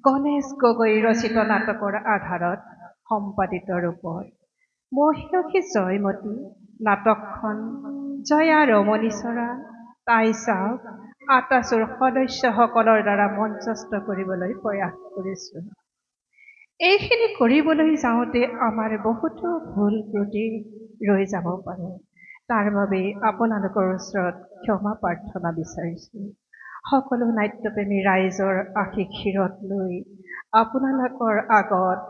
গণেশ গগৈ ৰচিত নাটকৰ আধাৰত সম্পাদিত ৰূপত মহিয়সী জয়মতী নাটকখন জয়া ৰমণীচৰা তাই চাওক আটাচুৰ সদস্যসকলৰ দ্বাৰা মঞ্চস্থ কৰিবলৈ প্ৰয়াস কৰিছোঁ। এইখিনি কৰিবলৈ যাওঁতে আমাৰ বহুতো ভুল ত্ৰুটি ৰৈ যাব পাৰে। তাৰ বাবে আপোনালোকৰ ওচৰত ক্ষমা প্ৰাৰ্থনা বিচাৰিছোঁ। সকলো নাট্যপ্ৰেমী ৰাইজৰ আশীষ শিৰত লৈ আপোনালোকৰ আগত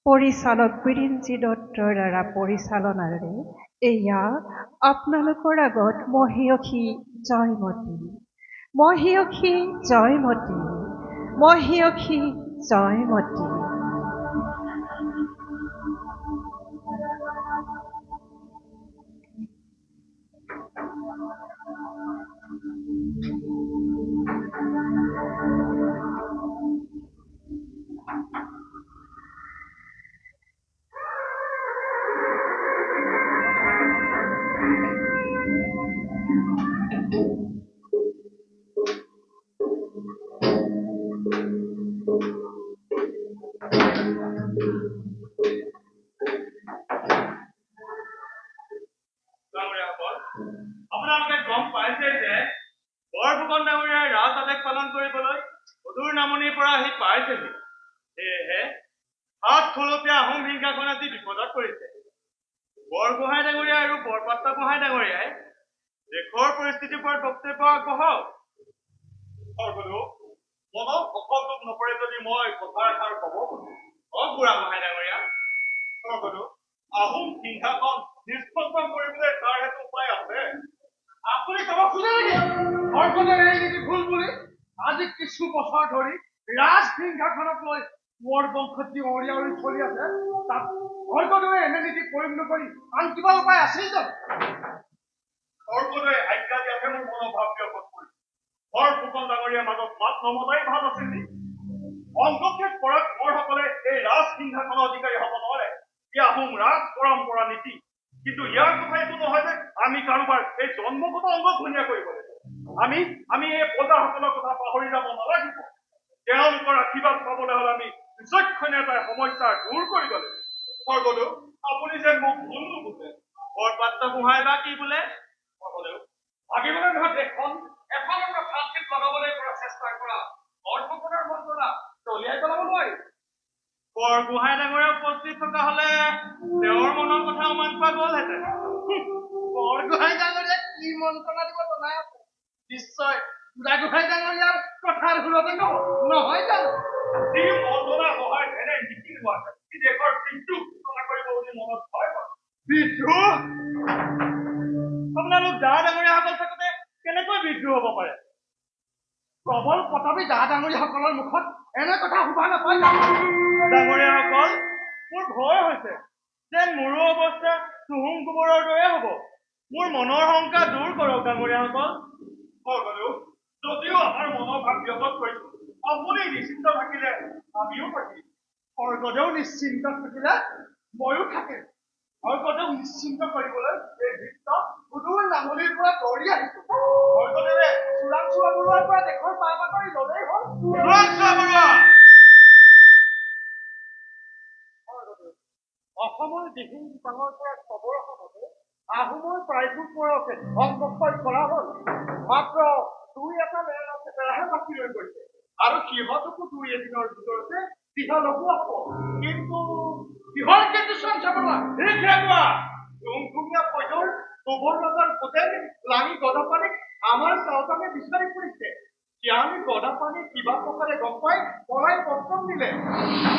পৰিচালক বীৰেনজী দত্তৰ দ্বাৰা পৰিচালনাৰে এয়া আপোনালোকৰ আগত মহিয়সী জয়মতী, মহিয়সী জয়মতী, মহিয়সী জয়মতী। আপোনালোকে গম পাইছে যে বৰফুকন ডাঙৰীয়াই ৰাজ আদেশ পালন কৰিবলৈ অদূৰ নামনিৰ পৰা আহি পাইছেহি। সেয়েহে হাত খলপীয়া আহোম হিংসাখন আজি বিপদত পৰিছে। বৰগোহাঁই ডাঙৰীয়া আৰু বৰপাত্ৰ গোহাঁই ডাঙৰীয়াই দেশৰ পৰিস্থিতিৰ ওপৰত বক্তব্য আগবঢ়াওক। মনত অকল দুখ নপৰে যদি মই কথা এষাৰ ক'ব বুঢ়া গোহাঁই ডাঙৰীয়া। আহোম হিংসাখন নিষ্পন্ন কৰিবলৈ তাৰ হেতু উপায় আছে। আপুনি ক'ব খোজে নেকি সৰ্বদৰে এই নীতি ভুল বুলি? আজি কিছু বছৰ ধৰি ৰাজ হিংসাখনক লৈ মোৰ বংশত যি অৰিয়াৱৰী চলি আছে তাত সৰ্বদৰে এনে নীতি প্ৰয়োগ নকৰি আন কিবা উপায় আছিল জানো? সৰ্বদৰে আজ্ঞা দিয়াহে মোৰ মনোভাৱ ব্যকত কৰিছে। বৰফুকন ডাঙৰীয়াৰ মাজত মাত নমতাই ভাল আছিল নেকি? অংগক্ষেপ পৰাত কোঁৱৰসকলে এই ৰাজ হিংসাখনৰ অধিকাৰী হ'ব নোৱাৰে। ই আহোম ৰাজ পৰম্পৰা নীতি। কিন্তু ইয়াৰ কথা এইটো নহয় যে আমি কাৰোবাৰ এই জন্মগত অংগ ধুনীয়া কৰিব লাগিব। আমি এই প্ৰজাসকলৰ কথা পাহৰি যাব নালাগিব। তেওঁলোকৰ আশীৰ্বাদ পাবলৈ হ'লে আমি বিচক্ষণে এটা সমস্যা দূৰ কৰিব লাগিব। স্বৰ্গদেউ, আপুনি যে মোক ভুল নুবুজে। বৰপাত্ৰ গোহাঁই বা কি বোলে? স্বৰ্গদেউ, ভাগিবলৈ নহয় দেশখন এখন শান্তিত লগাবলৈ কৰা চেষ্টা কৰা বৰফুকনৰ মন্ত্ৰণা দলিয়াই পেলাব নোৱাৰি। বৰগোহাঁই ডাঙৰীয়া উপস্থিত থকা হলে তেওঁৰ মনৰ কথা অমান পোৱা গলহেঁতেন। বৰগোহাঁই ডাঙৰীয়া কি মন্ত্ৰণা দিব জনাই আছে? নিশ্চয় বুঢ়াগোহাঁই ডাঙৰীয়াৰ কথাৰ সুৰতে নহয় জানো? যি মন্ত্ৰণা সহায় এনে নীতি লোৱাছে দেশৰ বিদ্ৰোহ ঘোষণা কৰিব বুলি মনত ভয় কৰে। বিদ্ৰোহ? আপোনালোক ডা ডাঙৰীয়াসকল থাকোতে কেনেকৈ বিদ্ৰোহ হ'ব পাৰে? প্ৰবল প্ৰতাপী ডা ডাঙৰীয়াসকলৰ মুখত এনে কথা শুভা নাপায়। ডাঙৰীয়াসকল, মোৰ ভয় হৈছে যেন মোৰো অৱস্থা তুহুম গোবৰৰ দৰে হ'ব। মোৰ মনৰ শংকা দূৰ কৰক ডাঙৰীয়াসকল। স্বৰ্গদেউ, যদিও আমাৰ মনৰ ভাৱ ব্যকত কৰিছো, আপুনি নিশ্চিন্ত থাকিলে আমিও থাকিম। স্বৰ্গদেউ নিশ্চিন্ত থাকিলে ময়ো থাকিম। স্বৰ্গদেউ নিশ্চিন্ত কৰিবলৈ এই বৃত্ত সুদূৰ নামনিৰ পৰা দৌৰি আহিছো। স্বৰ্গদেৱে চোৰাংচোৱা বৰুৱাৰ পৰা দেশৰ পা বাতৰি ল'লেই হ'ল। চোৰাংচোৱা বৰুৱা! অসমৰ দিহিং দিপাঙৰ পৰা খবৰ অহা বাবে আহোমৰ প্ৰায়বোৰ পৰকে সংবক্ষয় কৰা হ'ল। মাত্ৰ দুই এটা লেৰাহে বাকী ৰৈ গৈছে আৰু সিহঁতকো দুই এদিনৰ ভিতৰতে দিহা লগোৱা হ'ব। কিন্তু কিহৰ কিন্তু চঞ্চা তুমকুমীয়া পৈদৰ গোবৰ ৰজাৰ হোটেল লাঙি গদাপানীক আমাৰ চাওতানে বিচাৰি ফুৰিছে। জ্ঞানী গদাপানী কিবা প্ৰকাৰে গম পাই পলাই পত্ৰ দিলে।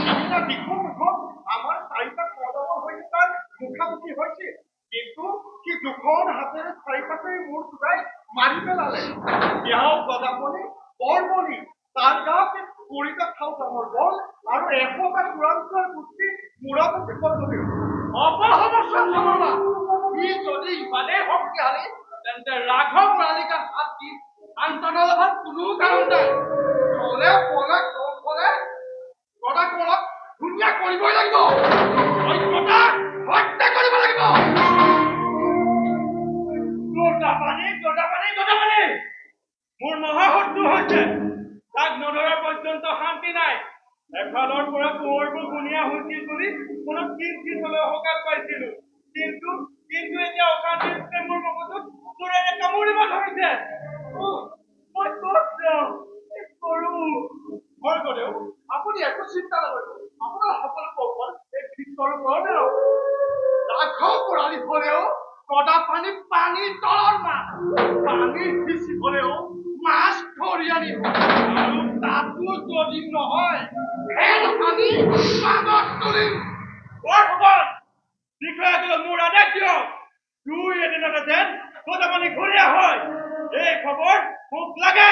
বিভিন্ন দিশৰ মুখত আমাৰ চাৰিটা কদমৰ সৈতে তাৰ মুখামুখি হৈছিল। কিন্তু সি দুখন হাতেৰে চাৰিটাকৈ মূৰ চুটাই মাৰি পেলালে। ইয়াও গদাপানী বৰবলি তাৰ গাত পৰিতা খাও ডাঙৰ বল আৰু এশটা চোৰাংচোৱাৰ গোষ্ঠী মূৰত বিপদজনীয়। অপসমস্যা ই যদি ইমানেই শক্তিশালী তেন্তে ৰাঘৱ ৰালিকা হাত দি আন্তনৰ লগত কোনো কাৰণ নাই। চলে পলে কলে গদাকলক ধুনীয়া কৰিবই লাগিব। হত্যা কৰিব লাগিব। গদাপানী মোৰ মহাশত্ৰু হৈছে। তাক নধৰাৰ পৰ্যন্ত পৰ্যন্ত শান্তি নাই এফালৰ পৰা কোঁৱৰবোৰ গুণীয়া হৈছিল বুলি মনত কিঞ্চিত হ'লেও সকাহ পাইছিলোঁ কিন্তু এতিয়া অশান্তিৰ প্ৰেমৰ মগজুত চোৰেৰে কামুৰিব ধৰিছে মই ক'ত যাওঁ কি কৰোঁ স্বৰ্গদেউ আপুনি একো চিন্তা নকৰিব আপোনাৰ সকলো কৌশল এই ভিতৰ ওপৰতে ৰ'ব ৰাঘৱ বৰালি হ'লেও কদা পানীৰ তলৰ মাছ পানীৰ সিঁচি হ'লেও মাছ ধৰি আনিব আৰু তাতো যদি নহয় ফেন আনি পাগত তুলিম বৰ্তমান বিষয়াজনক মোৰ আদেশ দিয়ক দুই এদিনতে যেন কদা পানী ঘূৰীয়া হয় এই খবৰ মোক লাগে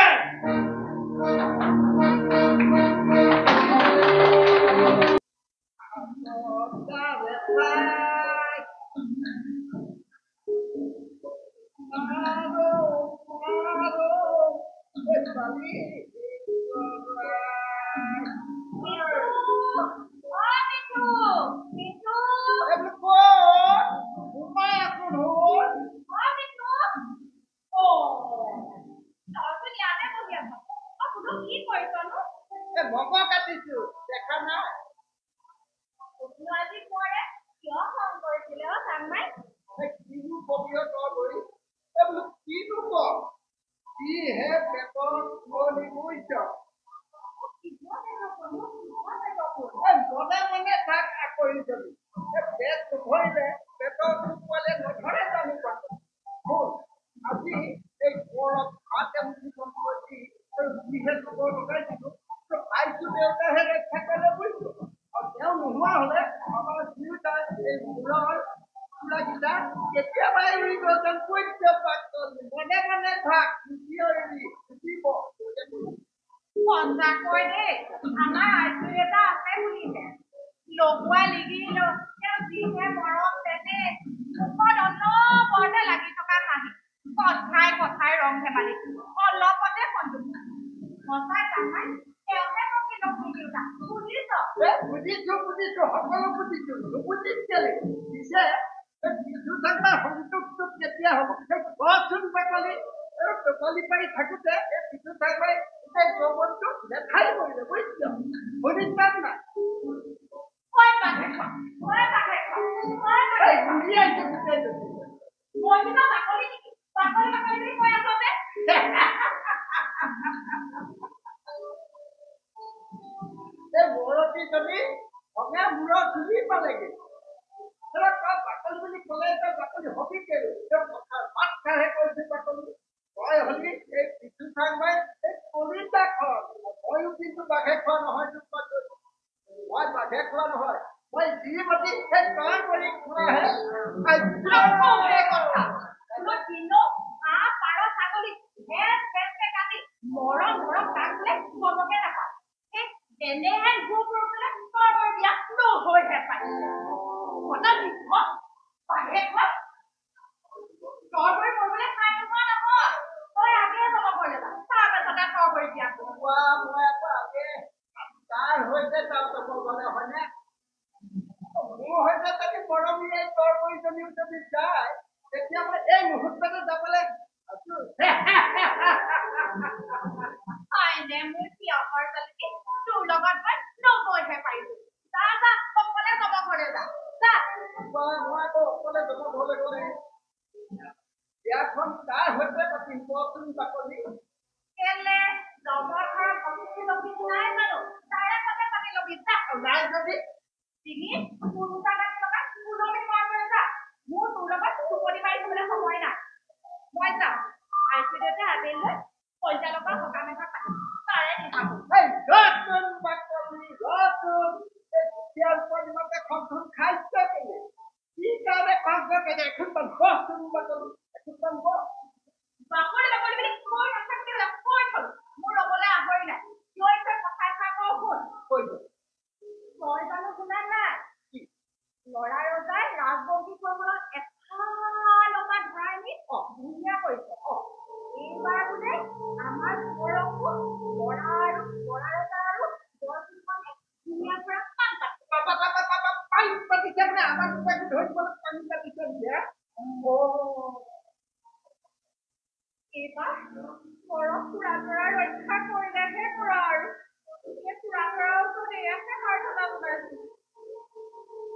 এই পুৰাণৰাওতো আছে প্ৰাৰ্থনা জনাইছো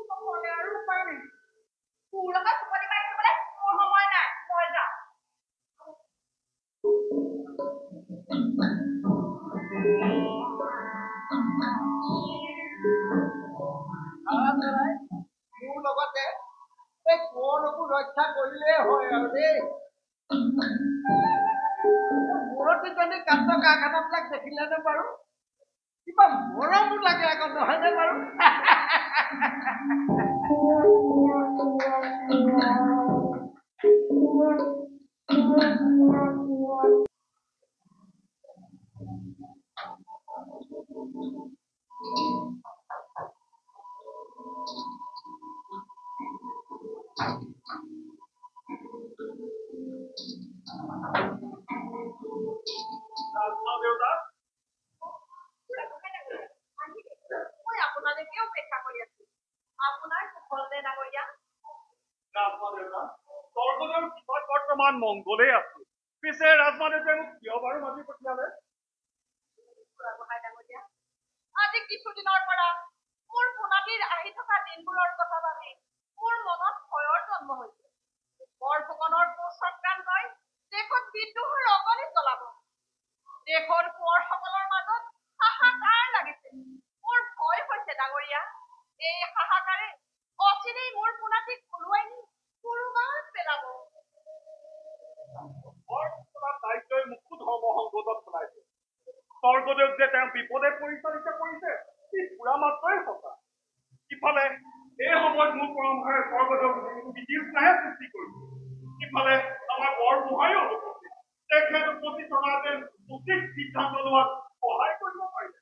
সকলে আৰু উপায় নাই তোৰ লগত টোপনি মাৰি থাকিবলৈ মোৰ সময় নাই মই যাওঁ মোৰ লগতে এই কোঁৱৰকো ৰক্ষা কৰিলেই হয় আৰু দেই মূৰতো যদি কাণ্ড কাৰখানাবিলাক দেখিলেনে বাৰু কিবা মৰমো লাগে আকৌ নহয়নে বাৰু বৰ্তমান মংগলেই আছো পিছে ৰাজমা দেউতাই মোক কিয় বাৰু মাতি পঠিয়ালে আজি কিছুদিনৰ পৰা মোৰ পোনাটিৰ আহি থকা দিনবোৰৰ কথা ভাবি মোৰ মনত ভয়ৰ জন্ম হৈছে বৰফুকনৰ কুচক্ৰান্তই দেশত বিদ্ৰোহৰ অগণি চলাব দেশৰ কোঁৱৰসকলৰ মাজত হাহাকাৰ লাগিছে মোৰ ভয় হৈছে ডাঙৰীয়া এই হাহাকাৰে অচিৰেই মোৰ পোনাটিক ওলোৱাই নি কৰবাত পেলাব দায়িত্বই মোকো ধৰ্মসংকটত চলাইছে স্বৰ্গদেউ যে তেওঁ বিপদে পৰিচালিত কৰিছে সি পুৰা মাত্ৰই সঁচা ইফালে এই সময়ত মোৰ পৰম্পৰাৰে স্বৰ্গদেউ বিতৃষ্ণাহে সৃষ্টি কৰিছে ইফালে আমাৰ বৰগোহাঁইও অনুপস্থিত তেখেত উপস্থিত থকাতে উচিত সিদ্ধান্ত লোৱাত সহায় কৰিব পাৰিছে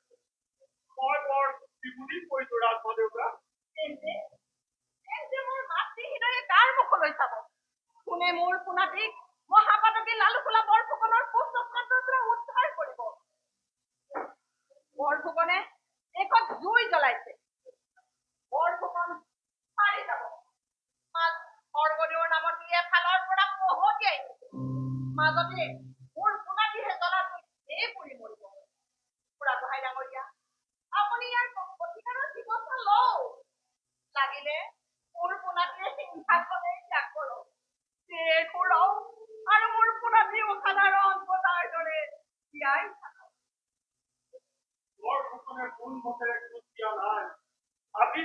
মই বৰ বিপদী পৰিছো ৰাজমা দেউতা তেন্তে মোৰ মাতৃহীনৰে কাৰ মুখলৈ চাব কোনে মোৰ পোনাটিক মহাপাতকী লালুকোলা বৰফুকনৰ কুচক্ৰান্তৰ পৰা উদ্ধাৰ কৰিব বৰফুকনে দেশত জুই জ্বলাইছে বৰফুকন পাৰি যাব মাত স্বৰ্গদেউৰ নামত এফালৰ পৰা পহতিয়াই মাজতে মোৰ পোনাটিহে জ্বলাটো এই পৰি মৰিব বুঢ়াগোহাঁই ডাঙৰীয়া আপুনি ইয়াৰ প্ৰতিকাৰৰ ব্যৱস্থা লওক লাগিলে মোৰ পোনাটিয়ে সিংহাসনে ত্যাগ কৰক আৰু মোৰ পোনাটি সাধাৰণ বজাৰ দৰে জীয়াই থাকক বৰফুকনে কোন মতেৰে খোজ দিয়া নাই আজি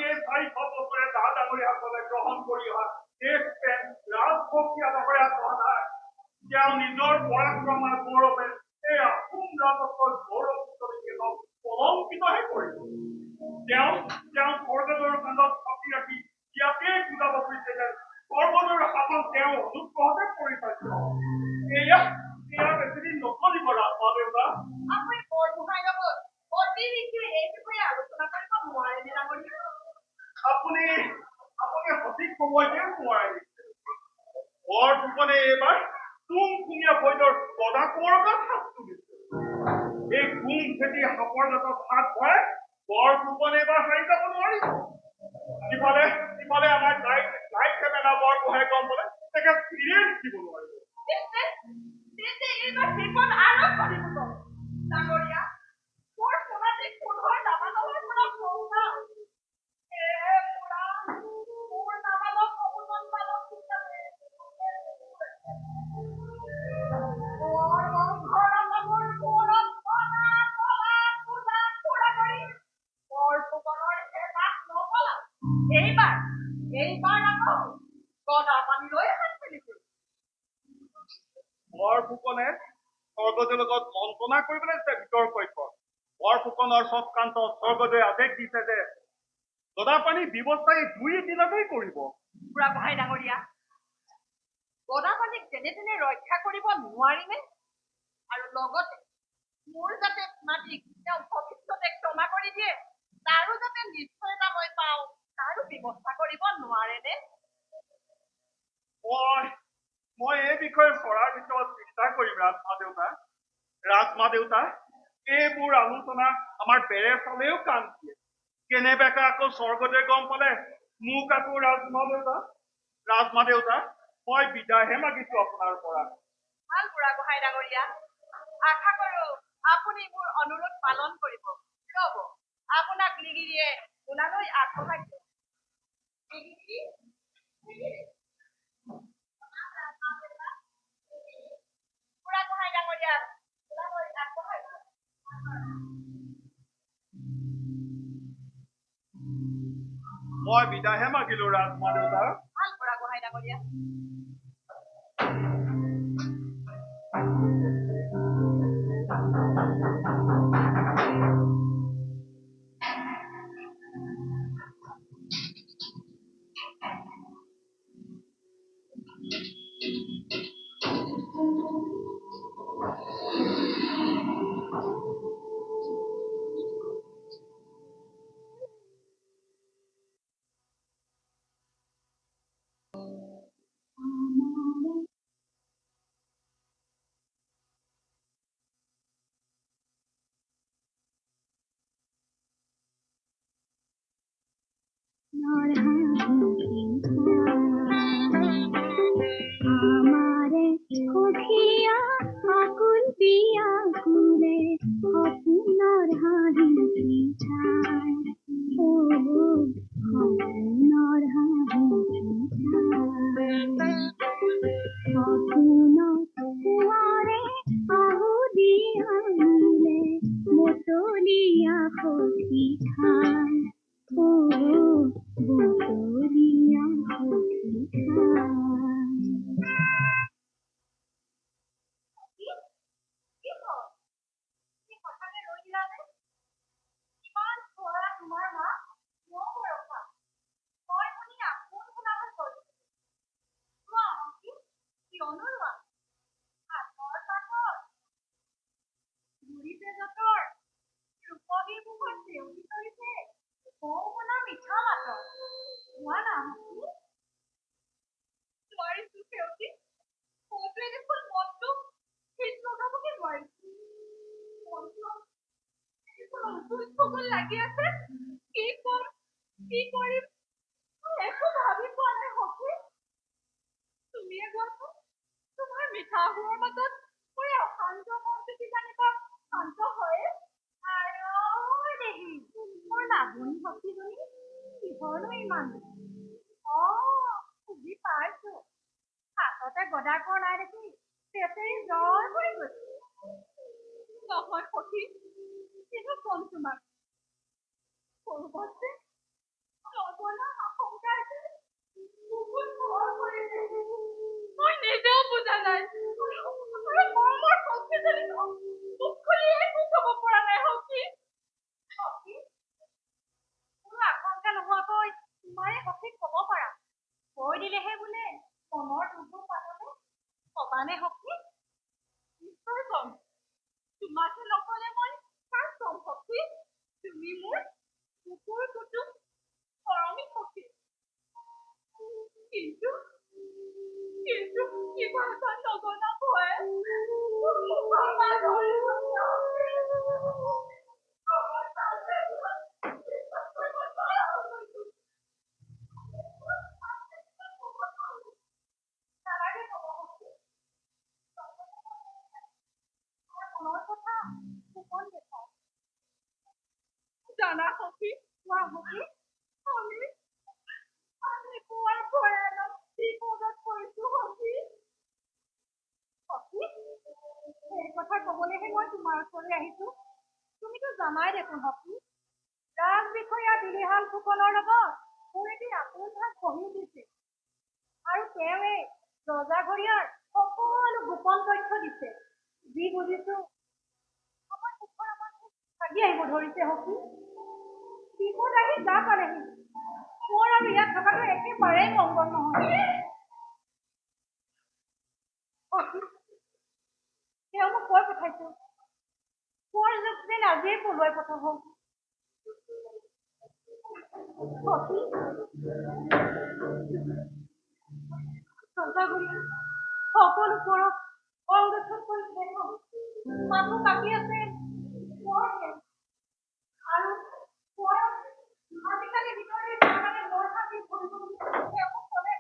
এই 400 বছৰে ডা ডাঙৰীয়াসকলে গ্ৰহণ কৰি অহা দেশ প্ৰেম ৰাজভক্তি আদৰ্শৰে পোৱা নাই তেওঁ নিজৰ পৰাক্ৰম আৰু গৌৰৱে এই আহোম ৰাজত্বৰ গৌৰৱ কলংকিতহে কৰিব তেওঁ স্বৰ্গদেউৰ কান্ধত চাপি ৰাখি ইয়াতে বুজাব খুজিছে যে স্বৰ্গদেউৰ শাসন তেওঁ অনুগ্ৰহতে পৰিচালিত এয়া বেছিদিন নচলিব ৰাজমা দেউতা আপুনি বৰগোহাঁইৰ লগত অতি ৰীতিৰে এই বিষয়ে আলোচনা কৰিব নোৱাৰেনে ডাঙৰীয়া আপুনি সঠিক সময়তে সোঁৱৰাই দিছে বৰফুকনে এইবাৰ তুংখুঙীয়া ফৈদৰ গদা কোঁৱৰক শাস্তি দিছে এই গুম খেতি সাপৰ জাতত হাত ভৰাই বৰফুকনে এইবাৰ হাৰি যাব নোৱাৰিব ইফালে আমাৰ লাইট কেমেৰা বৰগোহাঁই গম পালে তেখেত ফিৰিয়ে লিখিব নোৱাৰিব এইবাৰ বিপদ আৰু কৰিব ডাঙৰীয়া মোৰ পোনাটিক পুনৰ নামানৰ পৰা পৌঁছাও মোৰ নামালক অৱদান পালক হিচাপে এইবাৰ আকৌ গদা পানী লৈ হাত পেলিছিল বৰফুকনে স্বৰ্গদেউৰ লগত মন্ত্ৰণা কৰিবলৈ দিছে বিতৰ্কত বৰফুকনৰ চক্ৰান্ত স্বৰ্গদেৱে আদেশ দিছে যে গদাপানী ব্যৱস্থা এই 2 দিনতেই কৰিব বুঢ়াগোহাঁই ডাঙৰীয়া গদাপানীক যেনে তেনে ৰক্ষা কৰিব নোৱাৰিনে আৰু লগতে মোৰ যাতে মাটিক তেওঁ ভৱিষ্যতে ক্ষমা কৰি দিয়ে তাৰো যাতে নিশ্চয়তা মই পাওঁ তাৰো ব্যৱস্থা কৰিব নোৱাৰেনে মই এই বিষয়ে চৰাৰ ভিতৰত চিন্তা কৰিম ৰাজমা দেউতা এইবোৰ আলোচনা আমাৰ বেৰে চালেও কাম দিয়ে কেনেবাকৈ আকৌ স্বৰ্গদেৱে গম পালে মোক আকৌ ৰাজমা দেউতা মই বিদায়হে মাগিছো আপোনাৰ পৰা ভাল বুঢ়াগোহাঁই ডাঙৰীয়া আশা কৰো আপুনি মোৰ অনুৰোধ পালন কৰিব। ৰ'ব, আপোনাক লিগিৰিয়ে ওলালৈ আগবঢ়াইছে। লিগিৰি, লিগিৰি। বুঢ়াগোহাঁই ডাঙৰীয়া ওলালৈ আগবঢ়াইছে। মই বিদায়হে মাগিলো ৰাজমা দেউতা। ভাল বুঢ়াগোহাঁই ডাঙৰীয়া। আমাৰে কঠিয়া আকুল পিয়া কুলে সপোনৰ হাঁহি ঠাই ও সপোনৰ হাঁহি ঠাই সপোনত পুৱাৰে আহু দিয়া নিলে মতলীয়া সখী ঠাই ও বতলীয়া সখী ঠাই কি হ'ল? তুমি হঠাতে ৰৈ দিলানে? ইমান চোৱা তোমাৰ মা মোৰ বয়সা। মই শুনি আপোন শুনা হৈ গ'ল। চোৱা অংকি, কিয়নো ৰোৱা? হাতৰ পাতৰ গুৰি তেজতৰ ৰূপহী মুখত জেউৰি ধৰিছে কওঁ শুনা মিঠা মাতৰ। কোৱা না অংকি? নোৱাৰিছো সেউতী। কওঁতে দেখোন মনটো শীত লগাবগে নোৱাৰিছো। মনটো উঠুল লাগি আছে। কি কম, কি কৰিম একো ভাবি পোৱা নাই সখী। তুমিয়ে কোৱাচোন, তোমাৰ মিঠা সুৰৰ মাজত মোৰ এই অশান্ত মনটো কিজানিবা শান্ত হয়ে। আৰু দেহি মোৰ লাভনী সখীজনী কিহৰনো ইমান বুজি পাইছো। হাততে গদাকৰ নাই দেখি তেতেৰি জ্বৰ পৰি গৈছে। নহয় সখী, কিনো কম তোমাক। সৰুবতে নজনা আশংকা আছে বহুত ভয় কৰিছে। মই নিজেও বুজা নাই। আৰু মৰমৰ সখীজনী মুখ খুলি একো ক'ব পৰা নাই সখী। সখী, কোনো আশংকা নোহোৱাকৈ তোমাৰে সখীক ক'ব পাৰা। কৈ দিলেহে বোলে মনৰ দুখবোৰ পাতলে কবানে সখী? নিশ্চয় কম। তোমাকে নকলে মই কাক কম সখী? তুমি মোৰ কুকুৰ কুটুম মৰমী সখী। কিন্তু কিন্তু কিবা এটা নজনা ভয়ে জানা সখী, কোৱা সখী, আমি বৰ ভয়ানক বিপদত পৰিছো সখী। সখী, সেই কথা কবলৈহে মই তোমাৰ ওচৰলৈ আহিছো। তুমিতো জানাই দেখোন সখী, ৰাজ বিষয়া দিলিহাল ফুকনৰ লগত মোৰ এটি আপোন ভাগ বহি দিছে। আৰু তেওঁ এই ৰজাঘৰীয়াৰ সকলো গোপন তথ্য দিছে। যি বুজিছো আমাৰ মুখৰ আমাৰ ভাগি আহিব ধৰিছে সখী। বিপদ আহি যা পালেহি মোৰ আৰু ইয়াত থকাটো একেবাৰেই মংগল নহয়। তেওঁ মোক কৈ পঠাইছো মোৰ যুগ যেন আজিয়ে পলুৱাই পঠাব। সকলো পৰশ অংগঠন কৰি মানুহ বাকী আছে আৰু আজিকালি ভিতৰতে মানে বৰ শান্তি কৰিব তেওঁক ক'লে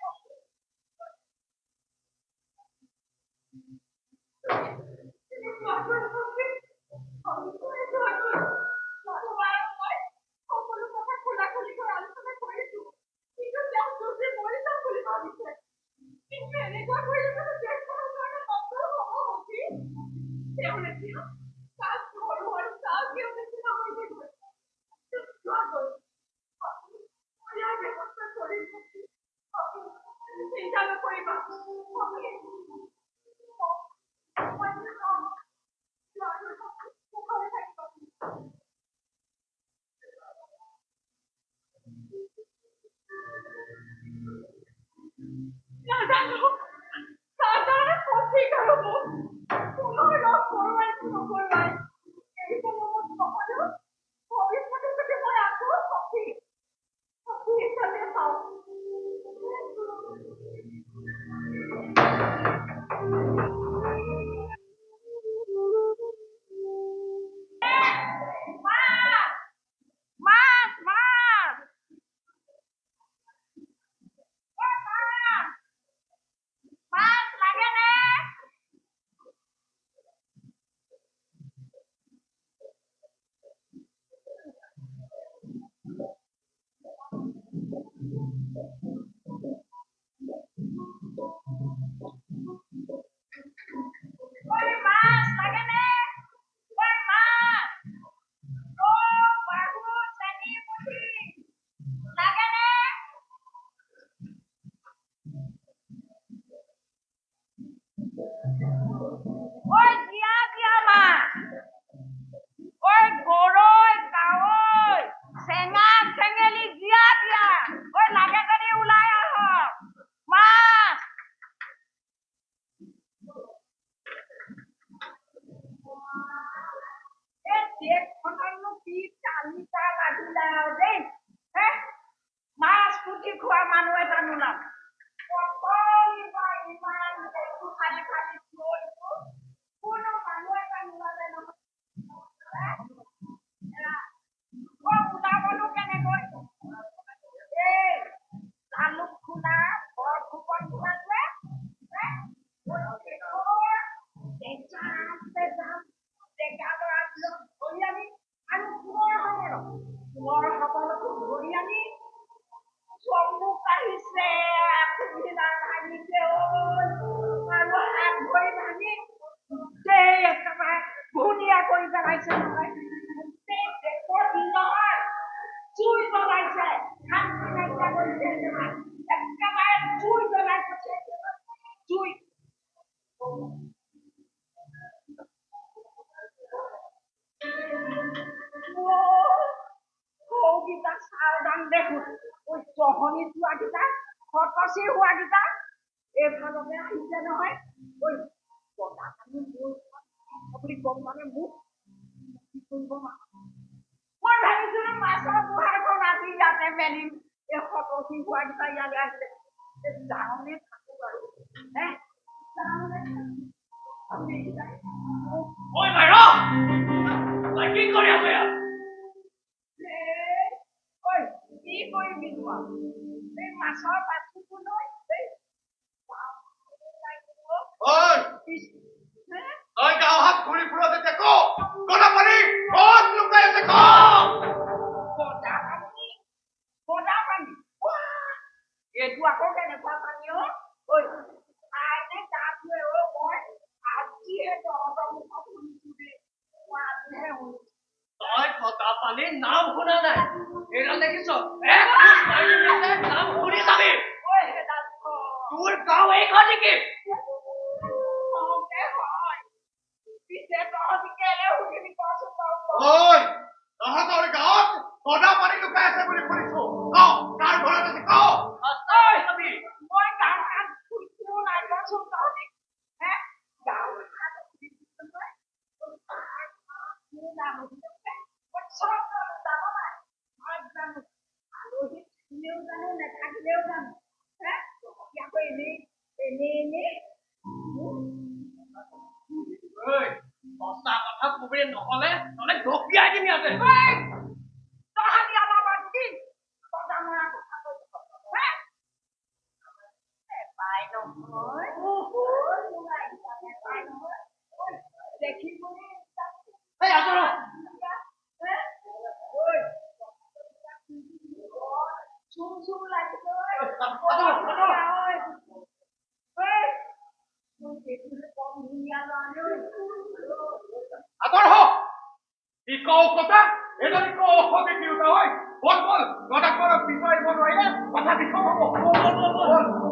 কওঁ কথা এজনী কওঁ অসতে তিৰোতা হয় বল বল গদাকৰক বিচাৰিব নোৱাৰিলে কথা বিষম হ'ব বল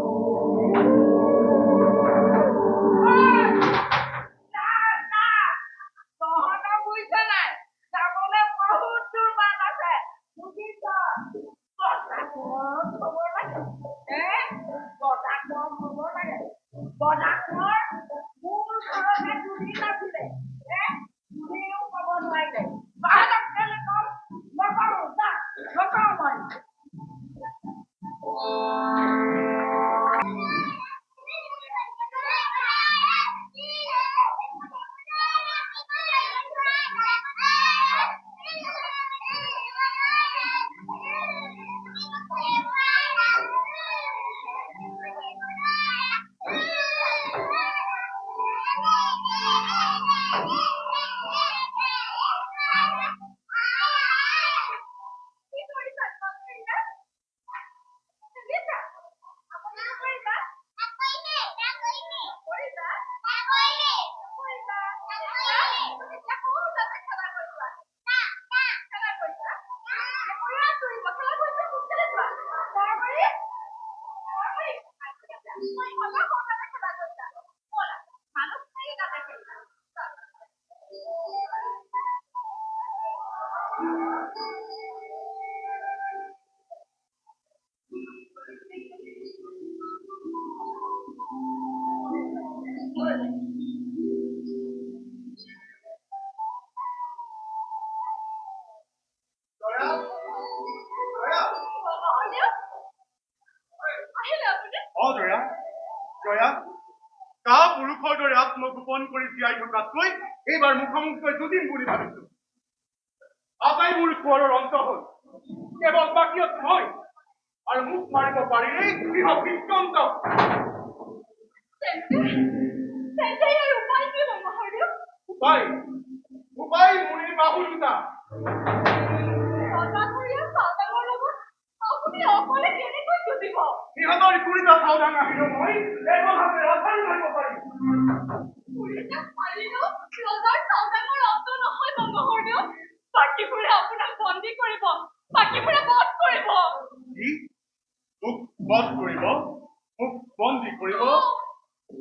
আত্মগোপন কৰি জীয়াই থকাতকৈ এইবাৰ মুখামুখিকৈ দুদিন বুলি ভাবিছো আটাই মোৰ কোঁৱৰৰ অন্ত হ'ল কেৱল বাকীত নহয় আৰু মুখ মাৰিব পাৰিলেই বিহন্ত উপায় মুনিৰ বাহু দুটা সিহঁতৰ কুৰিটা চাউদাং আহিলেও মই এজন হাতে ৰখাই মাৰিব পাৰিম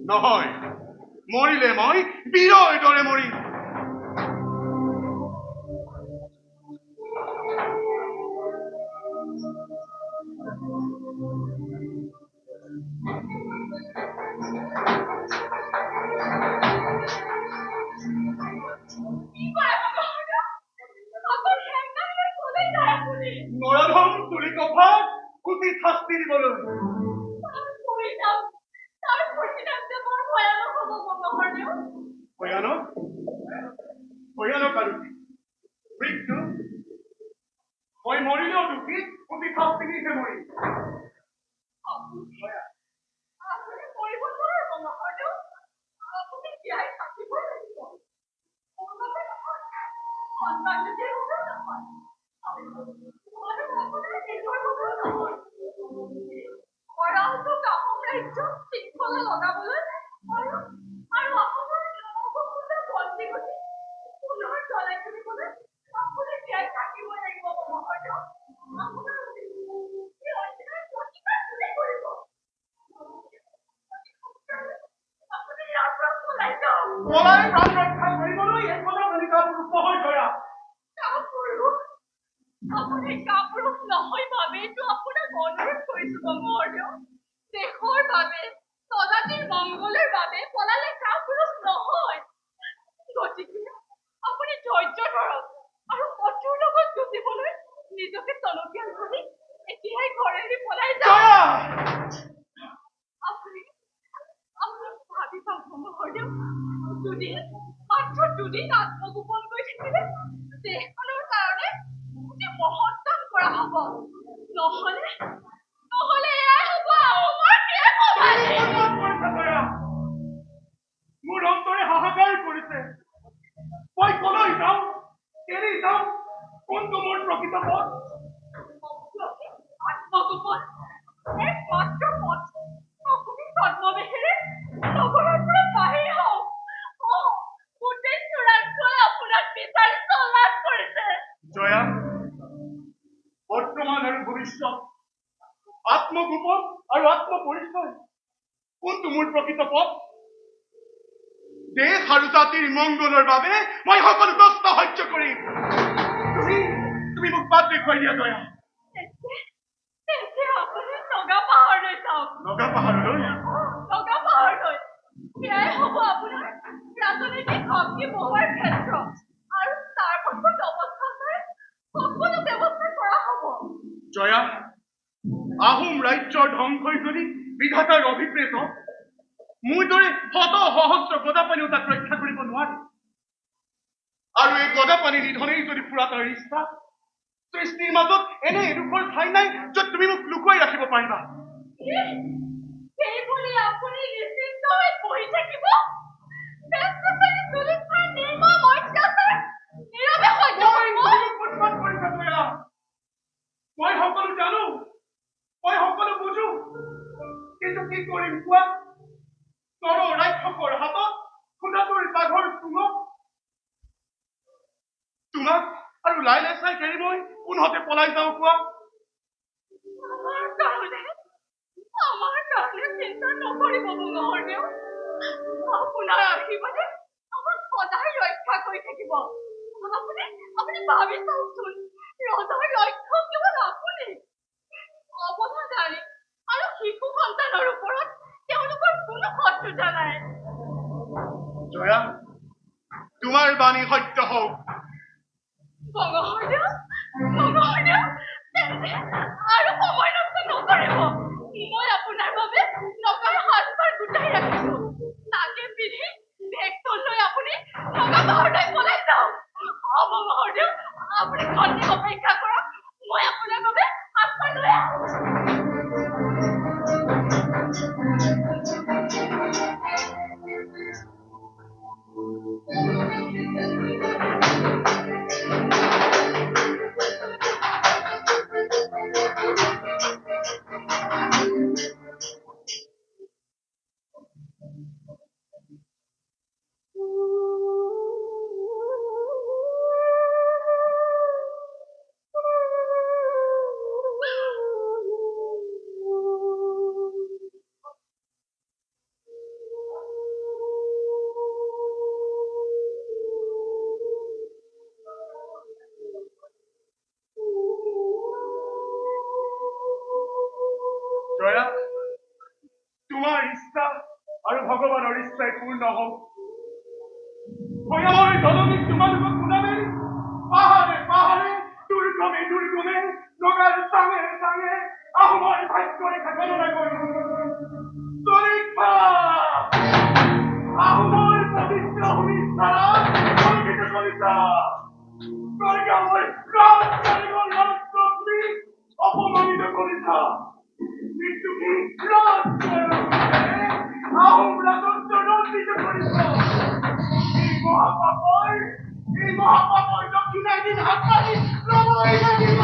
নহয় মৰিলে মই বীৰৰ দৰে মৰিম নৰধম তুলি কফাত উচিত শাস্তি দিবলৈ ভয়ানক আৰু মৃত্যু মই মৰিলেও দুখী উচিত শাস্তি দিছে মৰিম দুদিন আত্মগোপন কৰি থাকিলে দেশখনৰ কাৰণে মহৎ কাম কৰা হ'ব নহলে এয়াই হ'ব মোৰ অন্তৰে হাহাকাৰ কৰিছে মই কলৈ যাওঁ এৰি যাওঁ কোনটো মোৰ প্ৰকৃত পথ আত্মগোপন একমাত্ৰ পথ আপুনি ছদ্মবেশেৰে নগৰৰ পৰা বাহিৰ হওক গোটেই চোৰাংচোৱা আপোনাক বিচাৰি তলাশ কৰিছে ভৱিষ্যত আত্মগোপন আৰু আত্মপৰিচয় কোনটো মোৰ প্ৰকৃত পথ দেশ আৰু জাতিৰ মংগলৰ বাবে মই সকলো কষ্ট সহ্য কৰিম তুমি মোক বাট দেখুৱাই দিয়া দয়া নগা পাহাৰলৈ যাওক নগা পাহাৰলৈ সেয়াই হ'ব আপোনাৰ ৰাজনৈতিক শক্তি বহোৱাৰ ক্ষেত্ৰ আৰু তাৰ পাছত অৱস্থালৈ সকলো ব্যৱস্থা কৰা হ'ব জয়া আহোম ৰাজ্যৰ ধ্বংসই যদি বিধাতাৰ অভিপ্ৰেত মোৰ দৰে শত সহস্ৰ গদাপানীও তাক ৰক্ষা কৰিব নোৱাৰে আৰু এই গদাপানী নিধনেই যদি পুৰাতৰ ইচ্ছা সৃষ্টিৰ মাজত এনে এডোখৰ ঠাই নাই য'ত তুমি মোক লুকুৱাই ৰাখিব পাৰিবা সেই বুলি আপুনি নিশ্চিন্ত হৈ বহি থাকিব মই সকলো জানো মই সকলো বুজো কিন্তু কি কৰিম কোৱা নৰ ৰাক্ষসৰ হাতত খুটাটোৰ বাঘৰ চুঙত তোমাক আৰু লাইলে চাই কেৰি মই কোনহতে পলাই যাওঁ কোৱা আমাৰ কাৰণে চিন্তা নকৰিব মহোদয় আপোনাৰ আশীৰ্বাদে আমাক সদায় ৰক্ষা কৰি থাকিব আপুনি ভাবি চাওকচোন ৰজাৰ ৰক্ষক কেৱল আপুনি অৱধাধাৰী আৰু শিশু সন্তানৰ ওপৰত তেওঁলোকৰ কোনো শত্ৰুতা নাই জয়া তোমাৰ বাণী সত্য হওক মহোদয় আৰু সময় নষ্ট নকৰিব মই আপোনাৰ বাবে নগাৰ সাজপাৰ গোটাই ৰাখিছো তাকে পিন্ধি বেগটো লৈ আপুনি নগা পাহাৰলৈ পলাই যাওক হ'ব মহোদয় আপুনি ঘৰতে অপেক্ষা কৰক মই আপোনাৰ বাবে সাজপাৰ লৈ জয়া তোমাৰ ইচ্ছা আৰু ভগৱানৰ ইচ্ছাই পূৰ্ণ হওক ভয়ামৰ জননীক তোমালোকক শুনাবে পাহাৰে পাহাৰে দুৰ্গমে দুৰ্গমে নগাৰ চাঙে চাঙে আহোমৰ ভাগ্য ৰেখা গণনা কৰোঁ আহোমৰ পবিত্ৰ ভূমিস্থান সংগীত কলিতা স্বৰ্গময় ৰাজকাৰিগৰ অপমানিত কলিতা মৃত্যুকে আহোম ৰাজত্ব ৰঞ্জিত কৰিব এই মহাপাপৰ দক্ষিণাই দিন হাত পাতি ল'বই লাগিব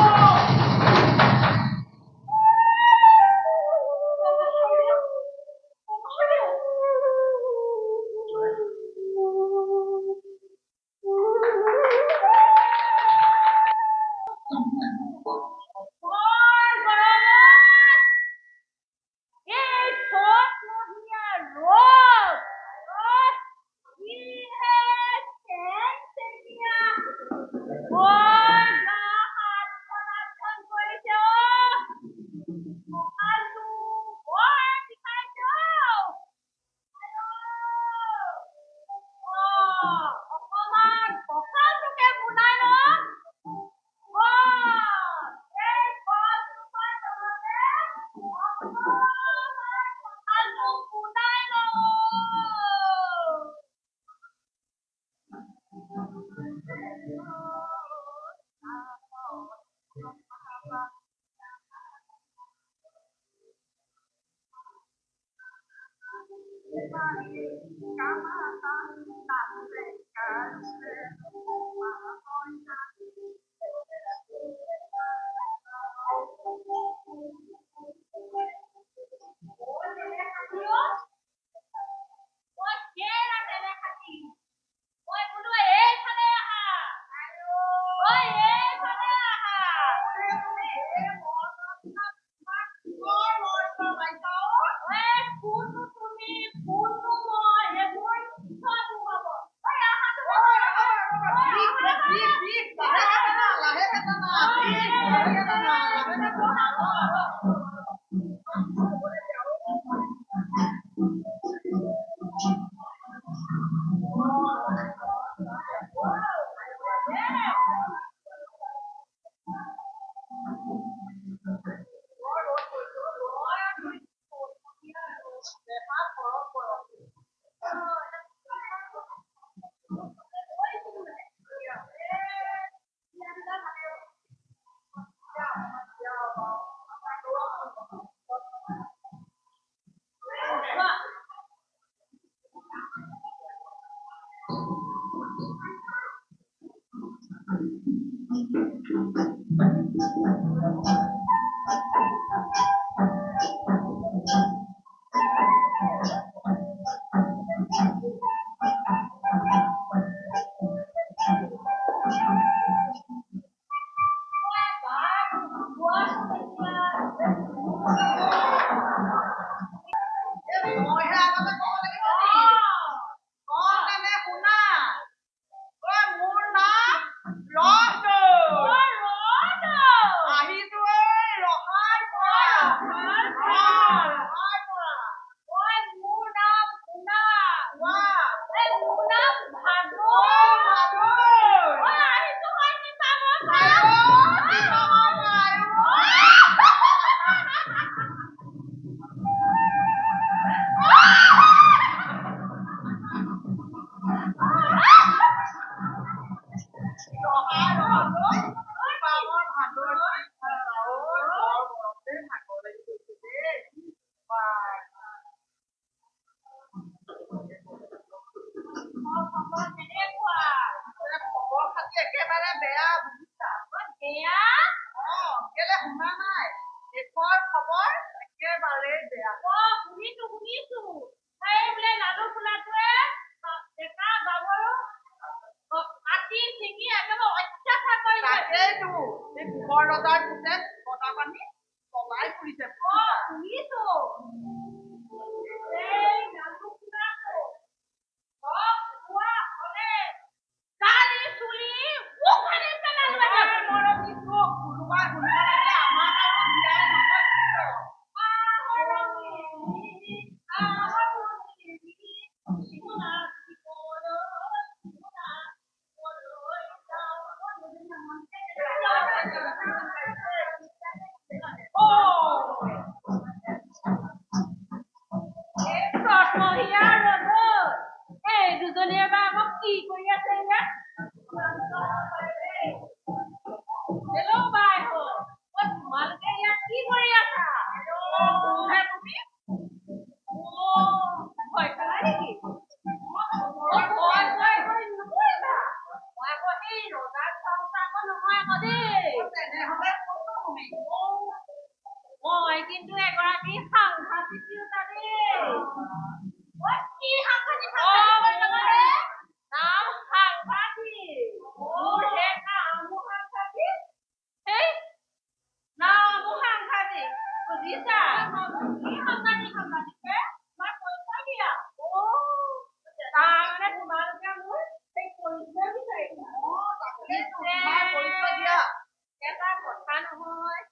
এটা কথা নহয়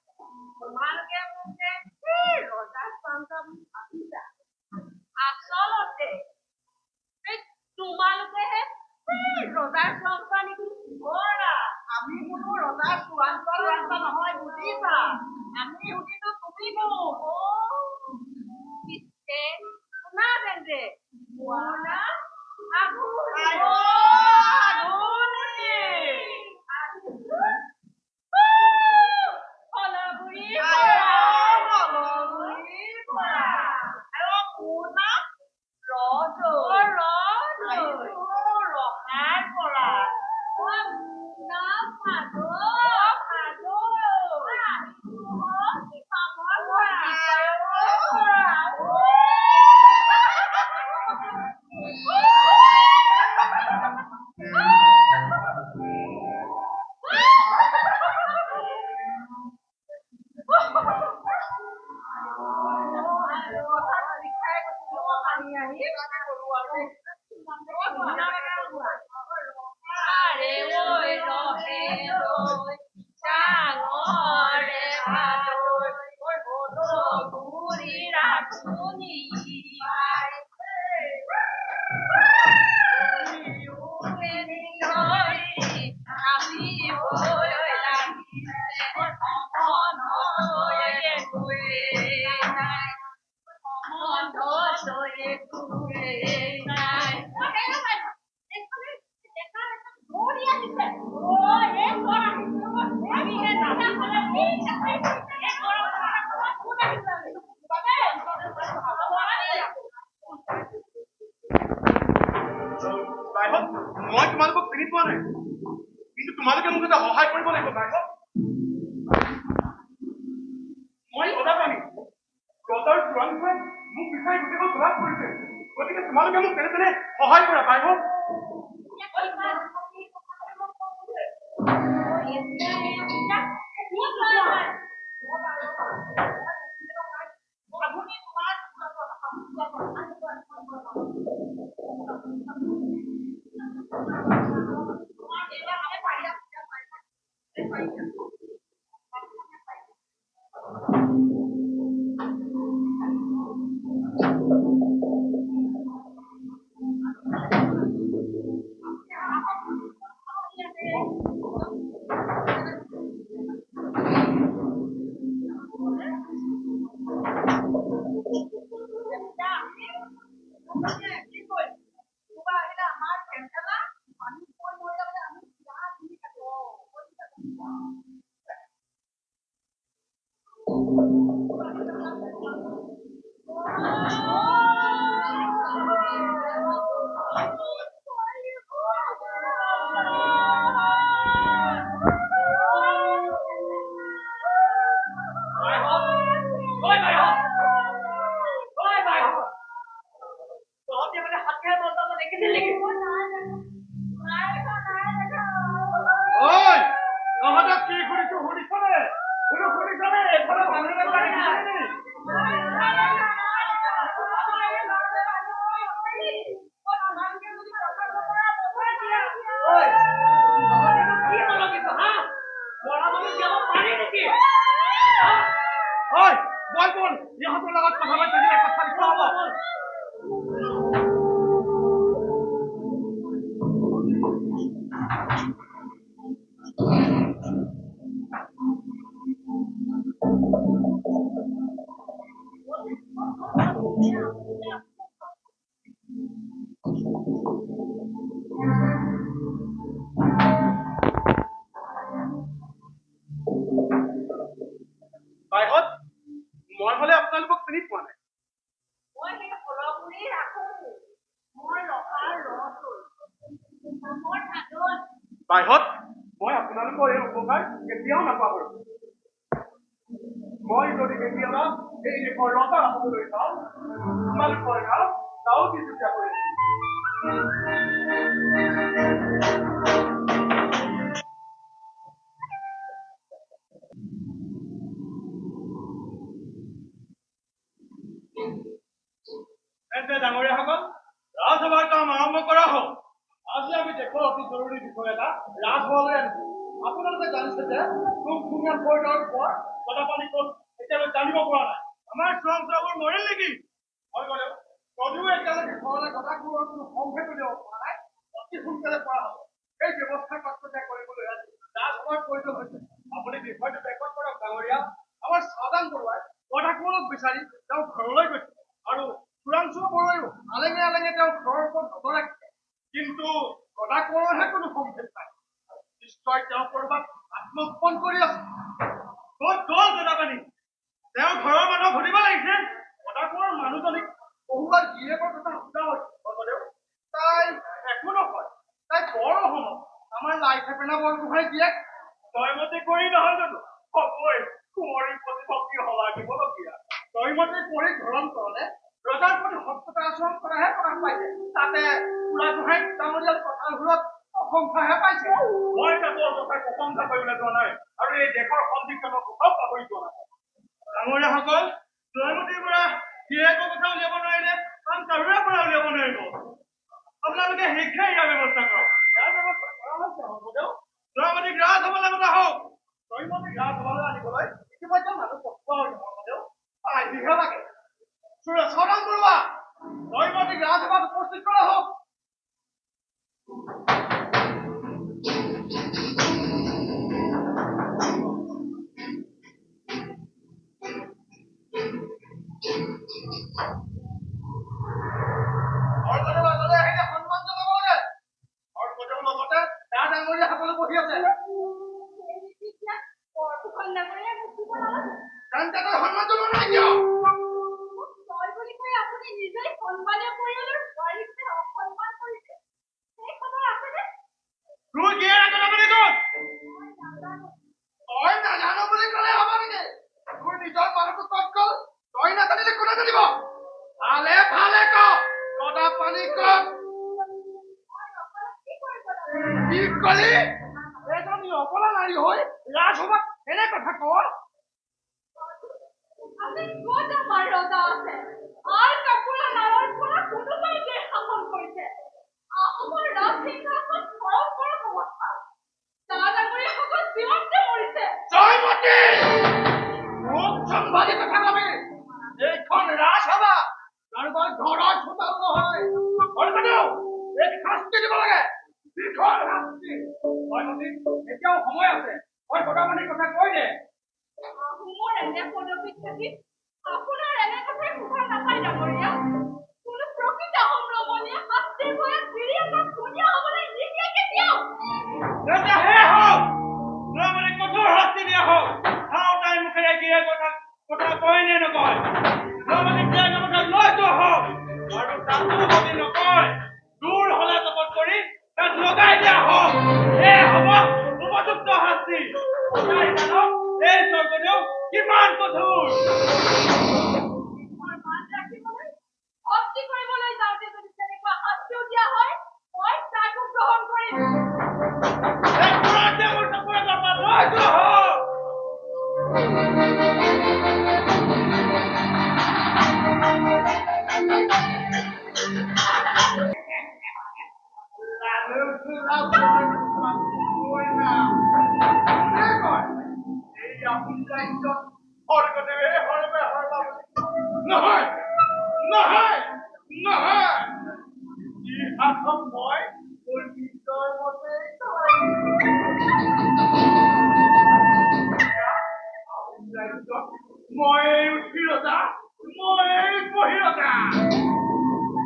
তোমালোকে মোক যে ৰজা আমি হে দাদা কলে এই গৰম কোন আহিছে বাবে বাইহত মই তোমালোকক চিনি পোৱা নাই কিন্তু তোমালোকে মোক এটা সহায় কৰিব লাগিব বাইহত মই অদাপানী ৰজাৰ চোৰাংচোৱাই মোক বিচাৰি গোটেইখন ধৰাত পৰিছে গতিকে তোমালোকে মোক তেনে তেনে সহায় কৰা বাইহত বাইহত মই হলে আপোনালোকক চিনি পোৱা নাই মই সেই ফলপুৰি ৰাখো মই লখাৰ ৰহটো মোৰ ধান বাইহত মই আপোনালোকৰ এই উপকাৰ কেতিয়াও নাপাহৰো মই যদি কেতিয়াবা এই দেশৰ ৰজা হ'বলৈ যাওঁ তোমালোকৰ গাঁও গাঁও তিনিচুকীয়া কৰিম ডাঙৰীয়াসকল ৰাজসভাৰ কাম আৰম্ভ কৰা হওক আজি আমি দেশৰ অতি জৰুৰী বিষয় এটা ৰাজসভালৈ আনিছো আপোনালোকে জানিছে যে তুমখুঙীয়া কৰিডৰ ওপৰত গদাপানী ক'ত এতিয়ালৈ জানিব পৰা নাই আমাৰ চোৰাংচোৱাবোৰ মৰিল নেকি মই ক'লেও যদিও এতিয়ালৈকে ঘৰলৈ গদাখোৰৰ কোনো সংকেত উলিয়াব পৰা নাই অতি সোনকালে পৰা হ'ব এই ব্যৱস্থা কৰ্তব্য কৰিবলৈ আজি ৰাজসভাৰ প্ৰয়োজন হৈছে আপুনি বিষয়টো ৰেকৰ্ড কৰক ডাঙৰীয়া আমাৰ চাওদান বৰুৱাই গদাখোৰক বিচাৰি তেওঁ ঘৰলৈ গৈছে আৰু চোৰাংচোৱা বৰুৱাইও আলেঙে আলেঙে তেওঁ ঘৰৰ ওপৰত নজৰ ৰাখিছে কিন্তু গদাখোৰৰহে কোনো সংকেত নাই নিশ্চয় তেওঁ কৰবাত আত্মগোপন কৰি আছে ক'ত গ'ল গদাপানী তেওঁ ঘৰৰ মানুহ ঘূৰিব লাগিছে গদাখোৰৰ মানুহজনীক বহুবাৰ গিৰিয়েকৰ কথা সোধা হৈছে তাই একো নকয় তাই বৰ সময় আমাৰ লাই থেপেনা বৰগোহাঁই জীয়েক তয়মতে কৰি নহয় জানো হ'বই কুঁৱৰীৰ প্ৰতিভক্তি সলাগিবলগীয়া তয়মতে কৰি ধৰণ কৰলে ৰজাৰ প্ৰতি সত্যতা আচৰণ কৰাহে প্ৰকাশ পাইছে তাতে বুঢ়া গোহাঁই ডাঙৰীয়াৰ কথাবোৰত প্ৰশংসাহে পাইছে মই তাতো অযথা প্ৰশংসা কৰিবলৈ যোৱা নাই আৰু এই দেশৰ সন্ধিক্ষণক কোথাও পাহৰি যোৱা নাই ডাঙৰীয়াসকল জয়মতীৰ পৰা গিৰিয়েকৰ কথা উলিয়াব নোৱাৰিলে আন কাৰোৰে পৰা উলিয়াব নোৱাৰিব আপোনালোকে শীঘ্ৰে ইয়াৰ ব্যৱস্থা কৰক ইয়াৰ ব্যৱস্থা কৰা হৈছে হ'বদেও জয়মতীক ৰাজসভালৈ পতা হওক জয়মতীক ৰাজসভালৈ আনিবলৈ ইতিমধ্যে মানুহ পঠোৱা হৈছে হ'বদেও আহিহে লাগে চাওদান বৰুৱা জয়মতীক ৰাজসভাত উপস্থিত কৰা হওক ডাঙৰীয়া মোক দিব নালাগে কাৰণ তাতে সন্মান জনোৱা নাই কিয় তই বুলি কৈ আপুনি নিজেই সন্মানীয় পৰিয়ালৰ বোৱাৰীক যে অসন্মান কৰিছে সেই খবৰ আছেনে তোৰ কি নাজানো বুলি ক'ত তই নাজানো বুলি ক'লে হ'ব নেকি তোৰ নিজৰ মানুহটো ক'ত গ'ল তই নাজানিলে কোনে জানিব ভালে ভালে ক কদা পানী ক'ত কি কলি এজনী অকলা নাৰী হৈ ৰাজসভাত এনে কথা ক আজি ক'ত আমাৰ ৰজা আছে আৰ কাপোৰৰ নাৱৰ পৰা কোনোবাই যে শাসন কৰিছে অসমৰ ৰাজসিংহাসন পৰম্পৰা অৱস্থা ডা ডাঙৰীয়াসকল জীৱনতে মৰিছে জয়মতী মোক সম্ভালি কথা কবি এইখন ৰাজসভা কাৰোবাৰ ঘৰৰ চোতাল নহয় মানুহ এক শাস্তি দিব লাগে দীঘল শাস্তি জয়মতী এতিয়াও সময় আছে তই কটামানিৰ কথা কৈ দে আহোমৰ এনে পদবীত থাকি আপোনাৰ এনে কথাই সোধা নাপায় ডাঙৰীয়া কোনো প্ৰকৃত আহোম ৰমণীয়ে শাস্তিৰ ভয়ত বিৰি এটা ধুনীয়া হ'বলৈ নিদিয়ে কেতিয়াও হে হওক মানে কঠোৰ শাস্তি দিয়া হওক চাওঁ তাই মুখেৰে কি কথা কথা কয় নে নকয় মানে দিয়া কথা লৈতো হওক আৰু তাতো যদি নকয় দূৰ হলে জপত কৰি তাত লগাই দিয়া হওক হ'ব উপযুক্ত শাস্তি এই স্বৰ্গদেউ কিমান কঠোৰ মান ৰাখিবলৈ ভক্তি কৰিবলৈ যাওঁতে যদি তেনেকুৱা শাস্তিও দিয়া হয় মই তাকো গ্ৰহণ কৰিম নহয় নহয় নহয় ই শাসন মই মোৰ নিজৰ মতে মই উঠিৰতা মই বহিৰতা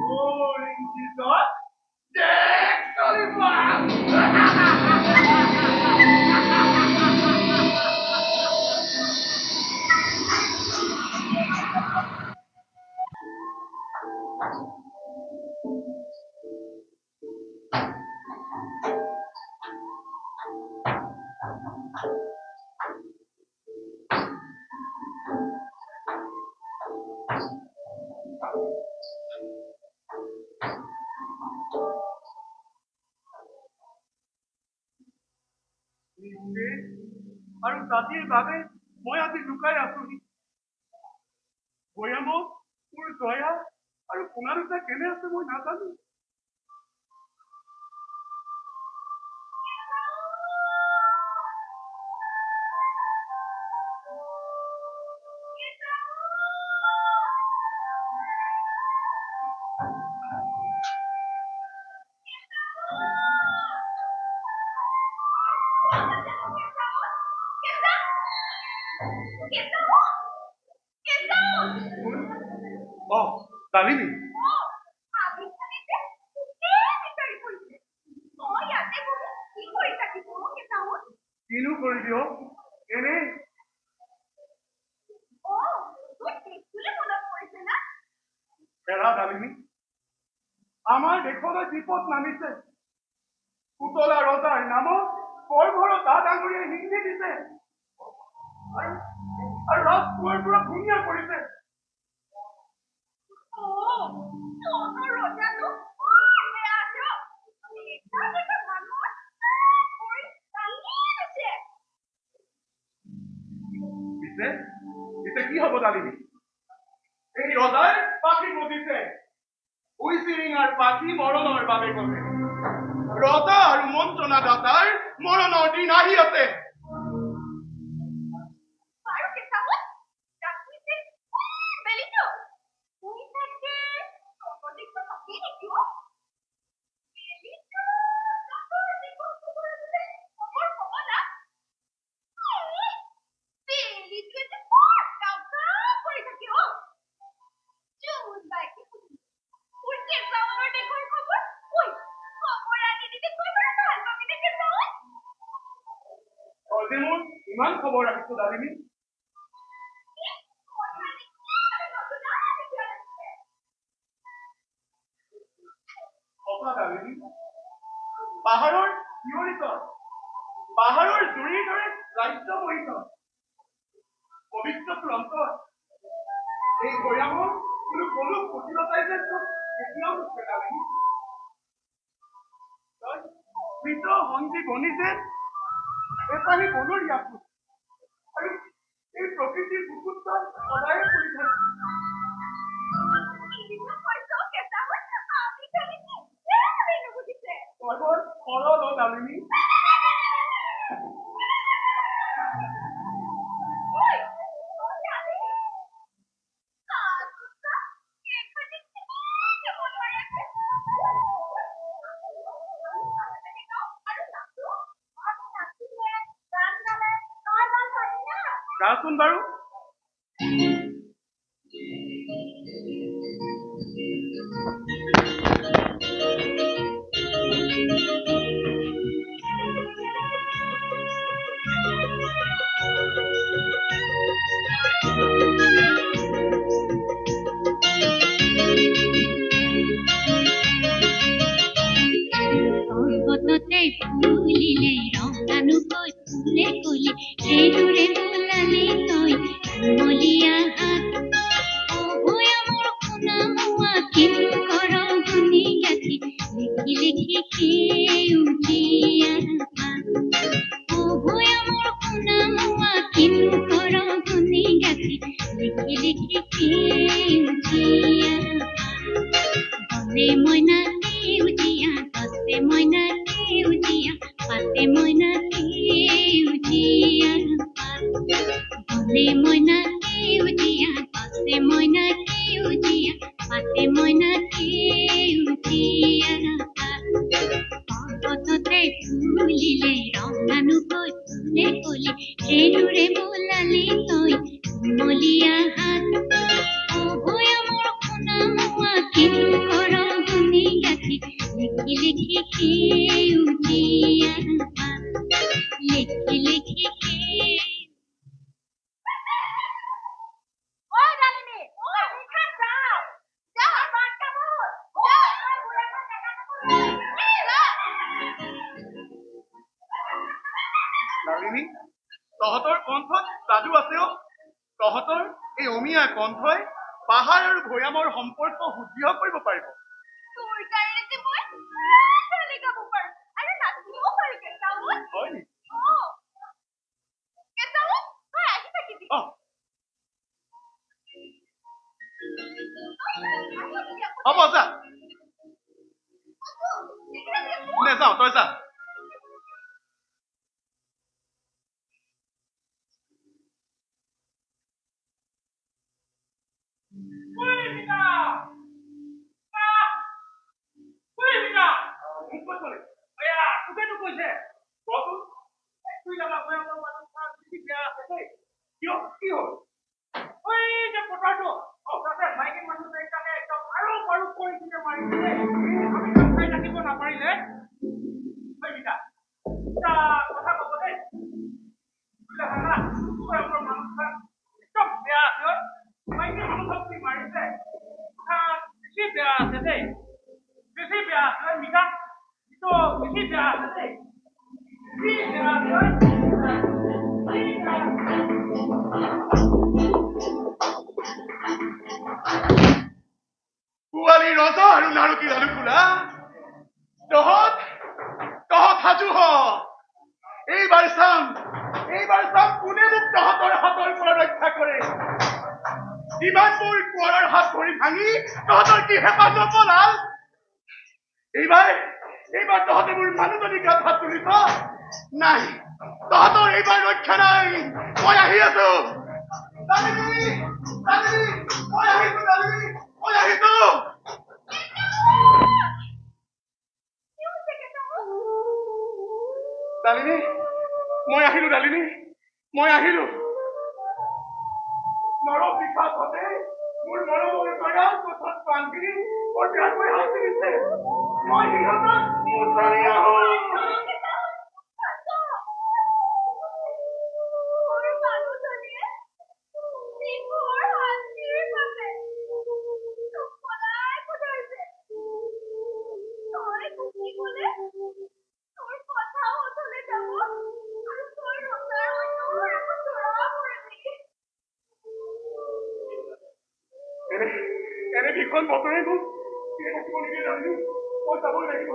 মোৰ ইংগিতত দেশ চলিব আৰু জাতিৰ বাবে মই আজি লুকাই আছোহি ভৈয়ামত মোৰ জয়া আৰু কোনা দুটা কেনে আছে মই নাজানো ডালিমী কিনো কৰি দিয় এনে এৰা ডালিমী আমাৰ দেশলৈ বিপদ নামিছে পুতলা ৰজাৰ নামত পৰঘৰৰ ডা ডাঙৰীয়াই হিংসি দিছে আৰু ৰাজকুমাৰ পৰা ধুনীয়া কৰিছে কি হব ডালিমী এই ৰজাই পাখি মতিছে উইচিৰিঙাৰ পাখি মৰণৰ বাবে গলে ৰজা আৰু মন্ত্ৰণা দাতাৰ মৰণৰ দিন আহি আছে ইমান খবৰ ৰাখিছো ডালিনী ডালিনী পাহাৰৰ শিয়ৰিত পাহাৰৰ জুৰিৰ দৰে ৰাজ্য বহিত পবিত্ৰ অন্তৰ এই গয়ামৰ কোনো কোনো কুটিলতাই যে কেতিয়াও নুঠে ডালিনী মৃত সংগী বনি যে এপাহি বনৰীয়া ফুল আৰু এই প্ৰকৃতিৰ বুকুত সদায় ফুলি থাকে বৰ সৰল ডালিনী গাচোন বাৰু ফুলিলে ৰঙানুকৈ ফুলে কলি সেইদৰে বোলালি তই মলিয়া হাত অভয়া মোৰ শুনা মোৱা কিনো কৰ গুণি গাঠি লিখি লিখি সেউজীয়া পাত অভয়া মোৰ শুনা মোৱা কিনো কৰ গুণি গাঠি লিখি লিখি সেউজীয়া বনে মইনা সেউজীয়া গছে মইনা সেউজীয়া পাতে মইনা সেউজীয়া পাত বনে মইনা সেউজীয়া গছে মইনা সেউজীয়া পাতে মইনা সেউজীয়া পাত পৰ্বততে ফুলিলে ৰঙানুকৈ ফুলে কলি সেইদৰে বোলালি তই মলিয়া হাত অভয়া মোৰ শুনা মোৱা কিনো কৰ গুণি গাঠি লিখি লিখি সেউজীয়া পাত লিখি লিখি ডালিনী তহঁতৰ কণ্ঠত যাদু আছে তহঁতৰ এই অমিয়া কণ্ঠই পাহাৰ আৰু ভৈয়ামৰ সম্পৰ্ক সুদৃঢ় কৰিব পাৰিব হয় নেকি হ'ব যা নেযাওঁ তই যা পুৱালি ৰজা আৰু নাৰকী লালুকুলা তহঁত সাজু হ এইবাৰ চাম কোনে মোক তহঁতৰ হাতৰ পৰা ৰক্ষা কৰে যিমান মোৰ কোঁৱৰৰ হাত ভৰি ভাঙি তহঁতৰ কি হেঁপাহ নপলাল এইবাৰ তহঁতে মোৰ মানুহজনী গাত হাত তুলিছ নাই তহঁতৰ এইবাৰ ৰক্ষা নাই মই আহি আছো ডালিনী মই আহিলো নৰপিশাচ হতে মোৰ মৰমৰ গৰাল পথত বান্ধি মোৰ বেয়াকৈ হাসি দিছে মই সিহঁতক মুচৰি আহোঁ এইখন বতৰে মোক থাকিব নেকি জানো মই যাবই লাগিব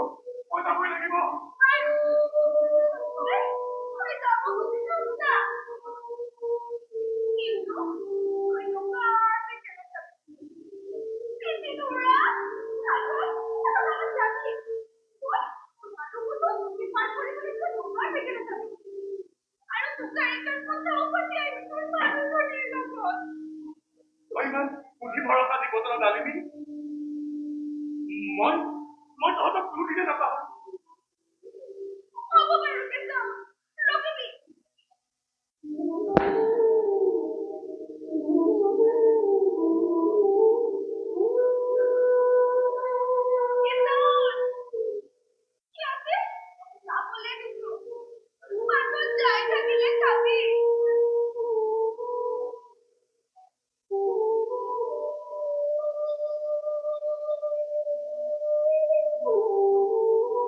ইমান পুঁজি ভৰসা দিব তোৰ ডালিমী মই তহঁতক কোনোদিনে নাপাওঁ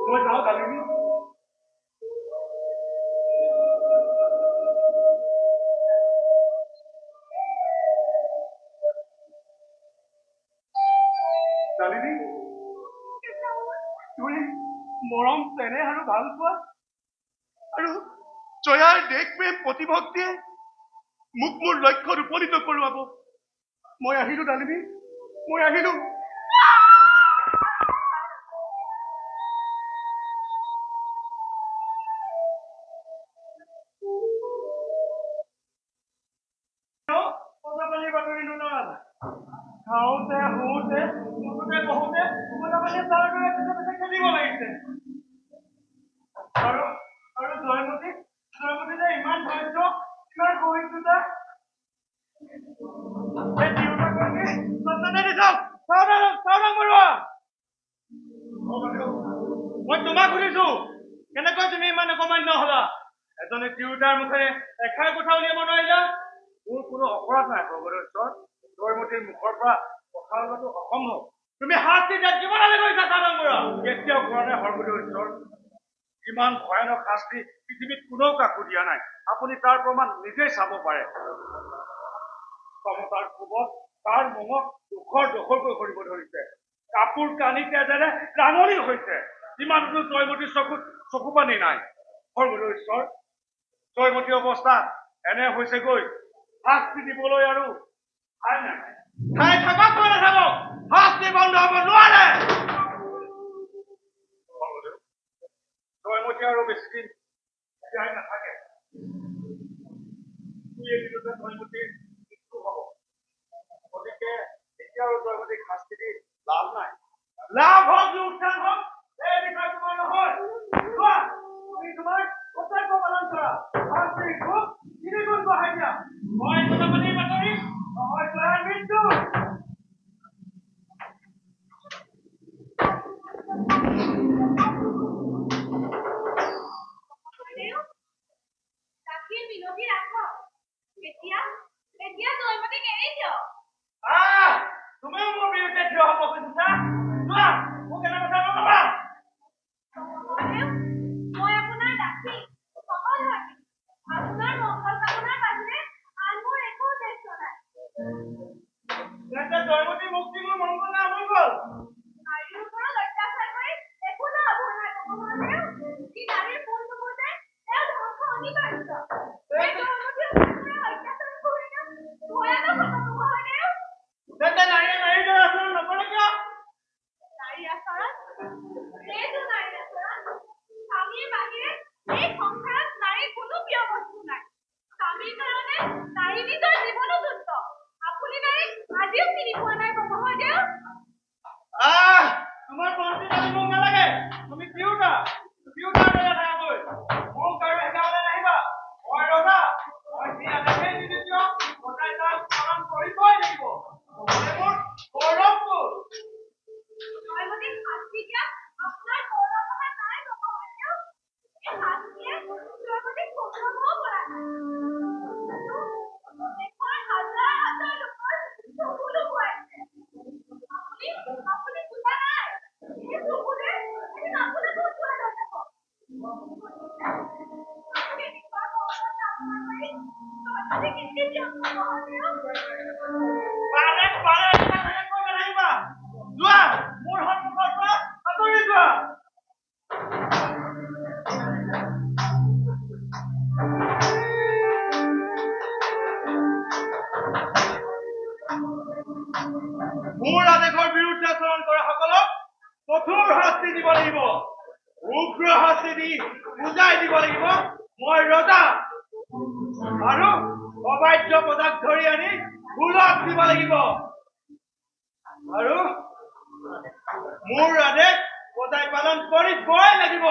মই যাওঁ ডালিমী ডালিমী তুমি মৰম চেনেহ আৰু ভাল পোৱা আৰু জয়াৰ দেশ প্ৰেম প্ৰতিভক্তিয়ে মোক মোৰ লক্ষ্যত উপনীত কৰোৱাব মই আহিলো ডালিমী মই আহিলো খাওঁতে শুওঁতে মুঠতে বহোঁতে তাৰ দৰে পিছে খেলিব লাগিছে আৰু জয়মতী যে ইমান ধৈৰ্য ইমান সহিষ্ণুতা মই তোমাক সুধিছো কেনেকৈ তুমি ইমান অকমান্য হলা এজনে তিৰোতাৰ মুখেৰে এষাৰ কথা উলিয়াব নোৱাৰিলা মোৰ কোনো অপৰাধ নাই ভগৱতৰ জয়মতীৰ মুখৰ পৰা কথা ওলোৱাটো অসম্ভৱ তুমি শাস্তি দিয়াত কিমানলৈ গৈছা চাদংগৰা কেতিয়াও কৰা নাই সৰ্বদেৱ ঈশ্বৰ ইমান ভয়ানক শাস্তি পৃথিৱীত কোনেও কাকো দিয়া নাই আপুনি তাৰ প্ৰমাণ নিজেই চাব পাৰে তাৰ কোবত তাৰ মঙক দুখৰ দখলকৈ কৰিব ধৰিছে কাপোৰ কানি তেজেৰে ৰাঙনি হৈছে যিমানটো জয়মতীৰ চকু পানী নাই সৰ্বদেৱ ঈশ্বৰ জয়মতীৰ অৱস্থা এনে হৈছেগৈ শাস্তি দিবলৈ আৰু ঠাই থাকক নাথাকক শাস্তি বন্ধ হ'ব নোৱাৰে জয়মতী আৰু বেছিদিন জীয়াই নাথাকে জয়মতীৰ মৃত্যু হ'ব গতিকে এতিয়া আৰু জয়মতীক শাস্তি দি লাভ নাই লাভ হওক লোকচান হওক এই বিষয় তোমাৰ নহয় তুমি তোমাৰ কৰ্তব্য পালন কৰা শাস্তিৰ খুব তিনিগুণ বঢ়াই দিয়া মই জনপতিৰ বাতৰি নহয় জয়াৰ মৃত্যু তুমিও মোৰ বিৰুদ্ধে থিয় হ'ব খুজিছা মোক এনে কথা নকবা মই আপোনাৰ দাসী আপোনাৰ মংগল কামনাৰ বাহিৰে আন মোৰ একো উদ্দেশ্য নাই জয়মতী মুক্তি মোৰ মংগল না অমংগল নাৰীৰ ওপৰত অত্যাচাৰ কৰি একো লাভ নাই ভগৱানেও যি নাৰীৰ ভুল নুবুজে তেওঁ ধ্বংস অনিবাৰ্য অত্যাচাৰ কৰিলে ভয়ানক হ'ব নহয়নেও নাৰীৰ দৰে আচৰণ নকৰে কিয় নাৰীৰ আচৰণ সেইটো নাৰীৰ আচৰণ স্বামীৰ বাহিৰে এই সংসাৰত নাৰীৰ কোনো প্ৰিয় বস্তু নাই স্বামীৰ কাৰণে নাৰী নিজৰ জীৱনো যুদ্ধ আপুনি নাৰীক আজিও চিনি পোৱা নাই মহোদয় তোমাৰ পন্থী দাবী মোক নালাগে তুমি তিৰোতাৰ দৰে থাকাকৈ মোক আৰু শিকাবলৈ নাহিবা মই ৰজা মই যি আদেশে নিদিছো সদায় তাক পালন কৰিবই লাগিব মোৰ গৌৰৱবোৰ জয়মতীক শাস্তি দিয়া আপোনাৰ গৌৰৱ নাই মহোদয় এই শাস্তিয়ে জয়মতীক বচাবও পৰা নাই হাজাৰ হাজাৰ লোকৰ চকু লুকুৱাইছে আপুনি বুজা নাই এই চকুৰে আপোনাক বচোৱা নাযাব আপুনি নিজৰ জয়মতীক কেতিয়া মহোদয় পাৰে নাহিবা মোৰ আদেশৰ বিৰুদ্ধে আচৰণ কৰা সকলক কঠোৰ শাস্তি দিব লাগিব উগ্ৰ শাস্তি দি বুজাই দিব লাগিব মই ৰজা আৰু অবাধ্য প্ৰজাক ধৰি আনি ভুলত দিব লাগিব আৰু মোৰ আদেশ প্ৰজাই পালন কৰিবই লাগিব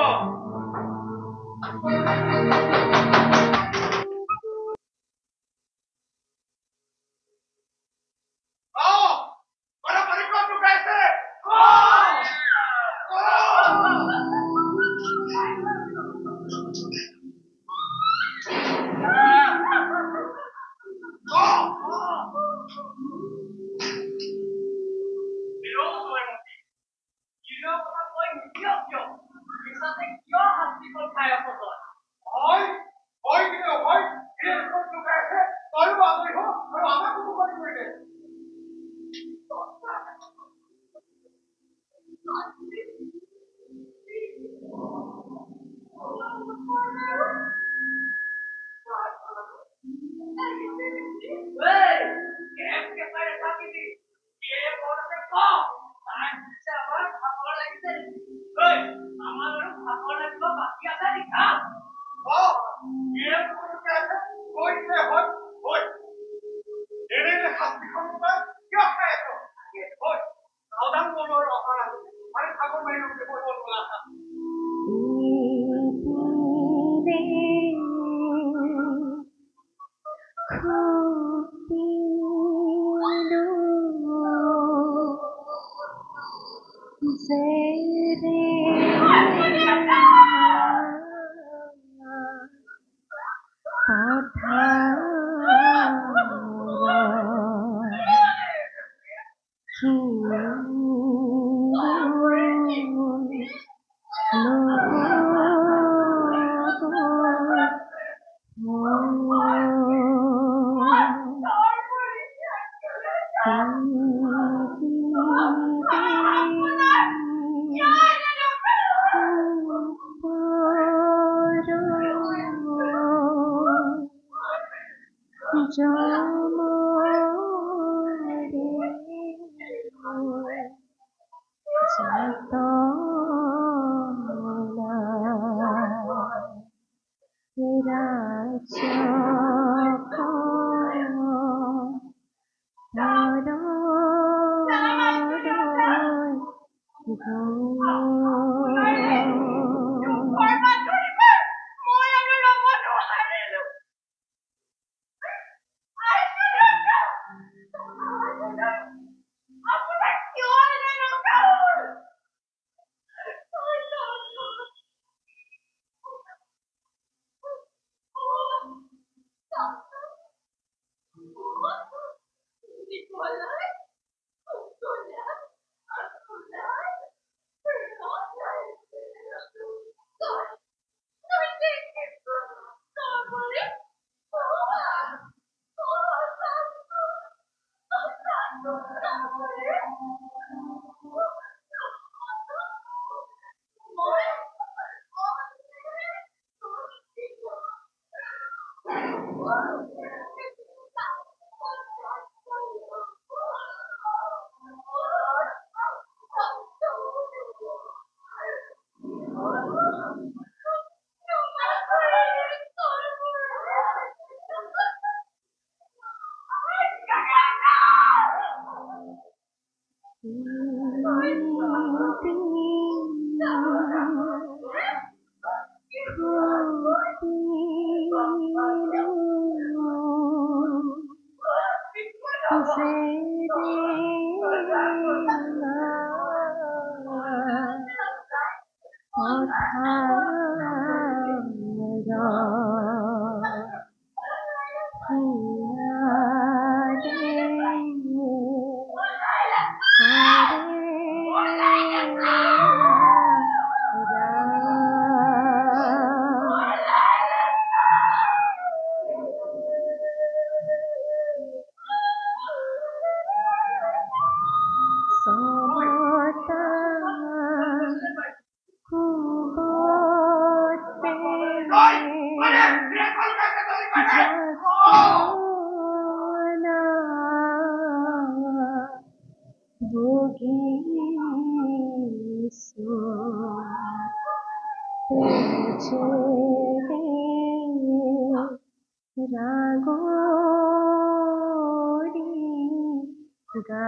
জাগৰি গা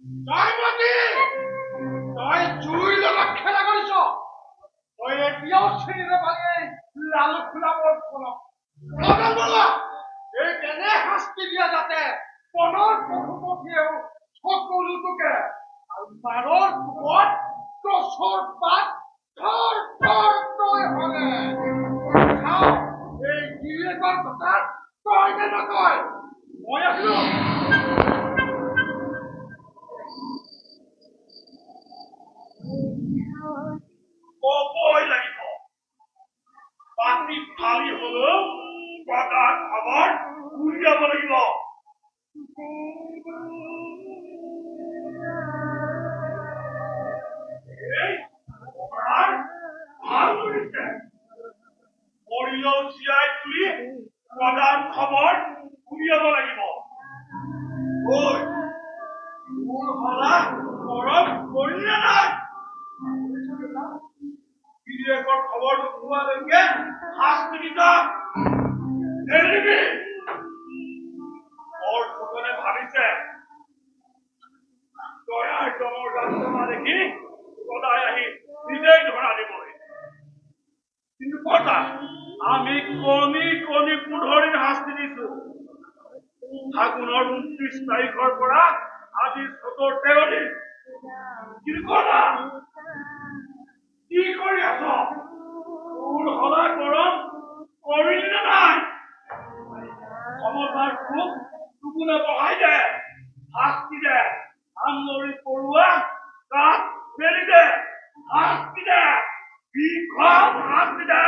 জয়মতী তই জুইৰ লগত খেলা কৰিছ তই এতিয়াও চিনি নাপালি লালু খোলা বৰফুলক এই কেনে শাস্তি দিয়া যাতে পনৰ পশুপক্ষীয়েও চকুলো তোকে আৰু মাৰৰ কোবত গছৰ পাত থৰ থৰ তই হলে চাও এই গিৰিয়েকৰ কথা তই নে নকয় মই আহিলো কবই লাগিব পাতি ফালি হলেও প্ৰকাশ খবৰ উলিয়াব লাগিব ভাল কৰিছে মৰিলেও জীয়াই তুলি প্ৰধান খবৰ উলিয়াব লাগিব মোৰ হলা গৰম কৰিলে নাই গিৰিয়েকৰ খবৰটো পোৱালৈকে শাস্তি দিতা নেৰিবি মোৰ ফুকনে ভাবিছে দয়াৰ দমৰ যন্ত্ৰণা দেখি সদায় আহি নিজেই ধৰা দিবই কিন্তু কথা আমি কণী কণী পোধৰিৰ শাস্তি দিছো ফাগুনৰ 29 তাৰিখৰ পৰা আজি 17 দিন কিন্তু কথা কি কৰি আছ তোৰ হলা গৰম কৰিলি নে নাই সমতাৰ খুব টুকুনে বহাই দে শাস্তি দে আমলৰি পৰুৱা গাত মেলি দে শাস্তি দে বিঘম শাস্তি দে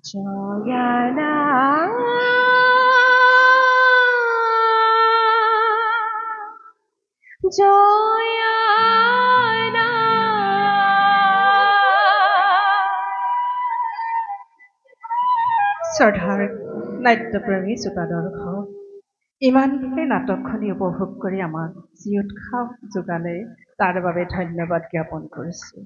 জয়ানা জয়ানা শ্ৰদ্ধাৰ নাট্যপ্ৰেমী শ্ৰোতাদৰ্শক ইমানখিনি নাটকখনি উপভোগ কৰি আমাক যি উৎসাহ যোগালে তাৰ বাবে ধন্যবাদ জ্ঞাপন কৰিছোঁ।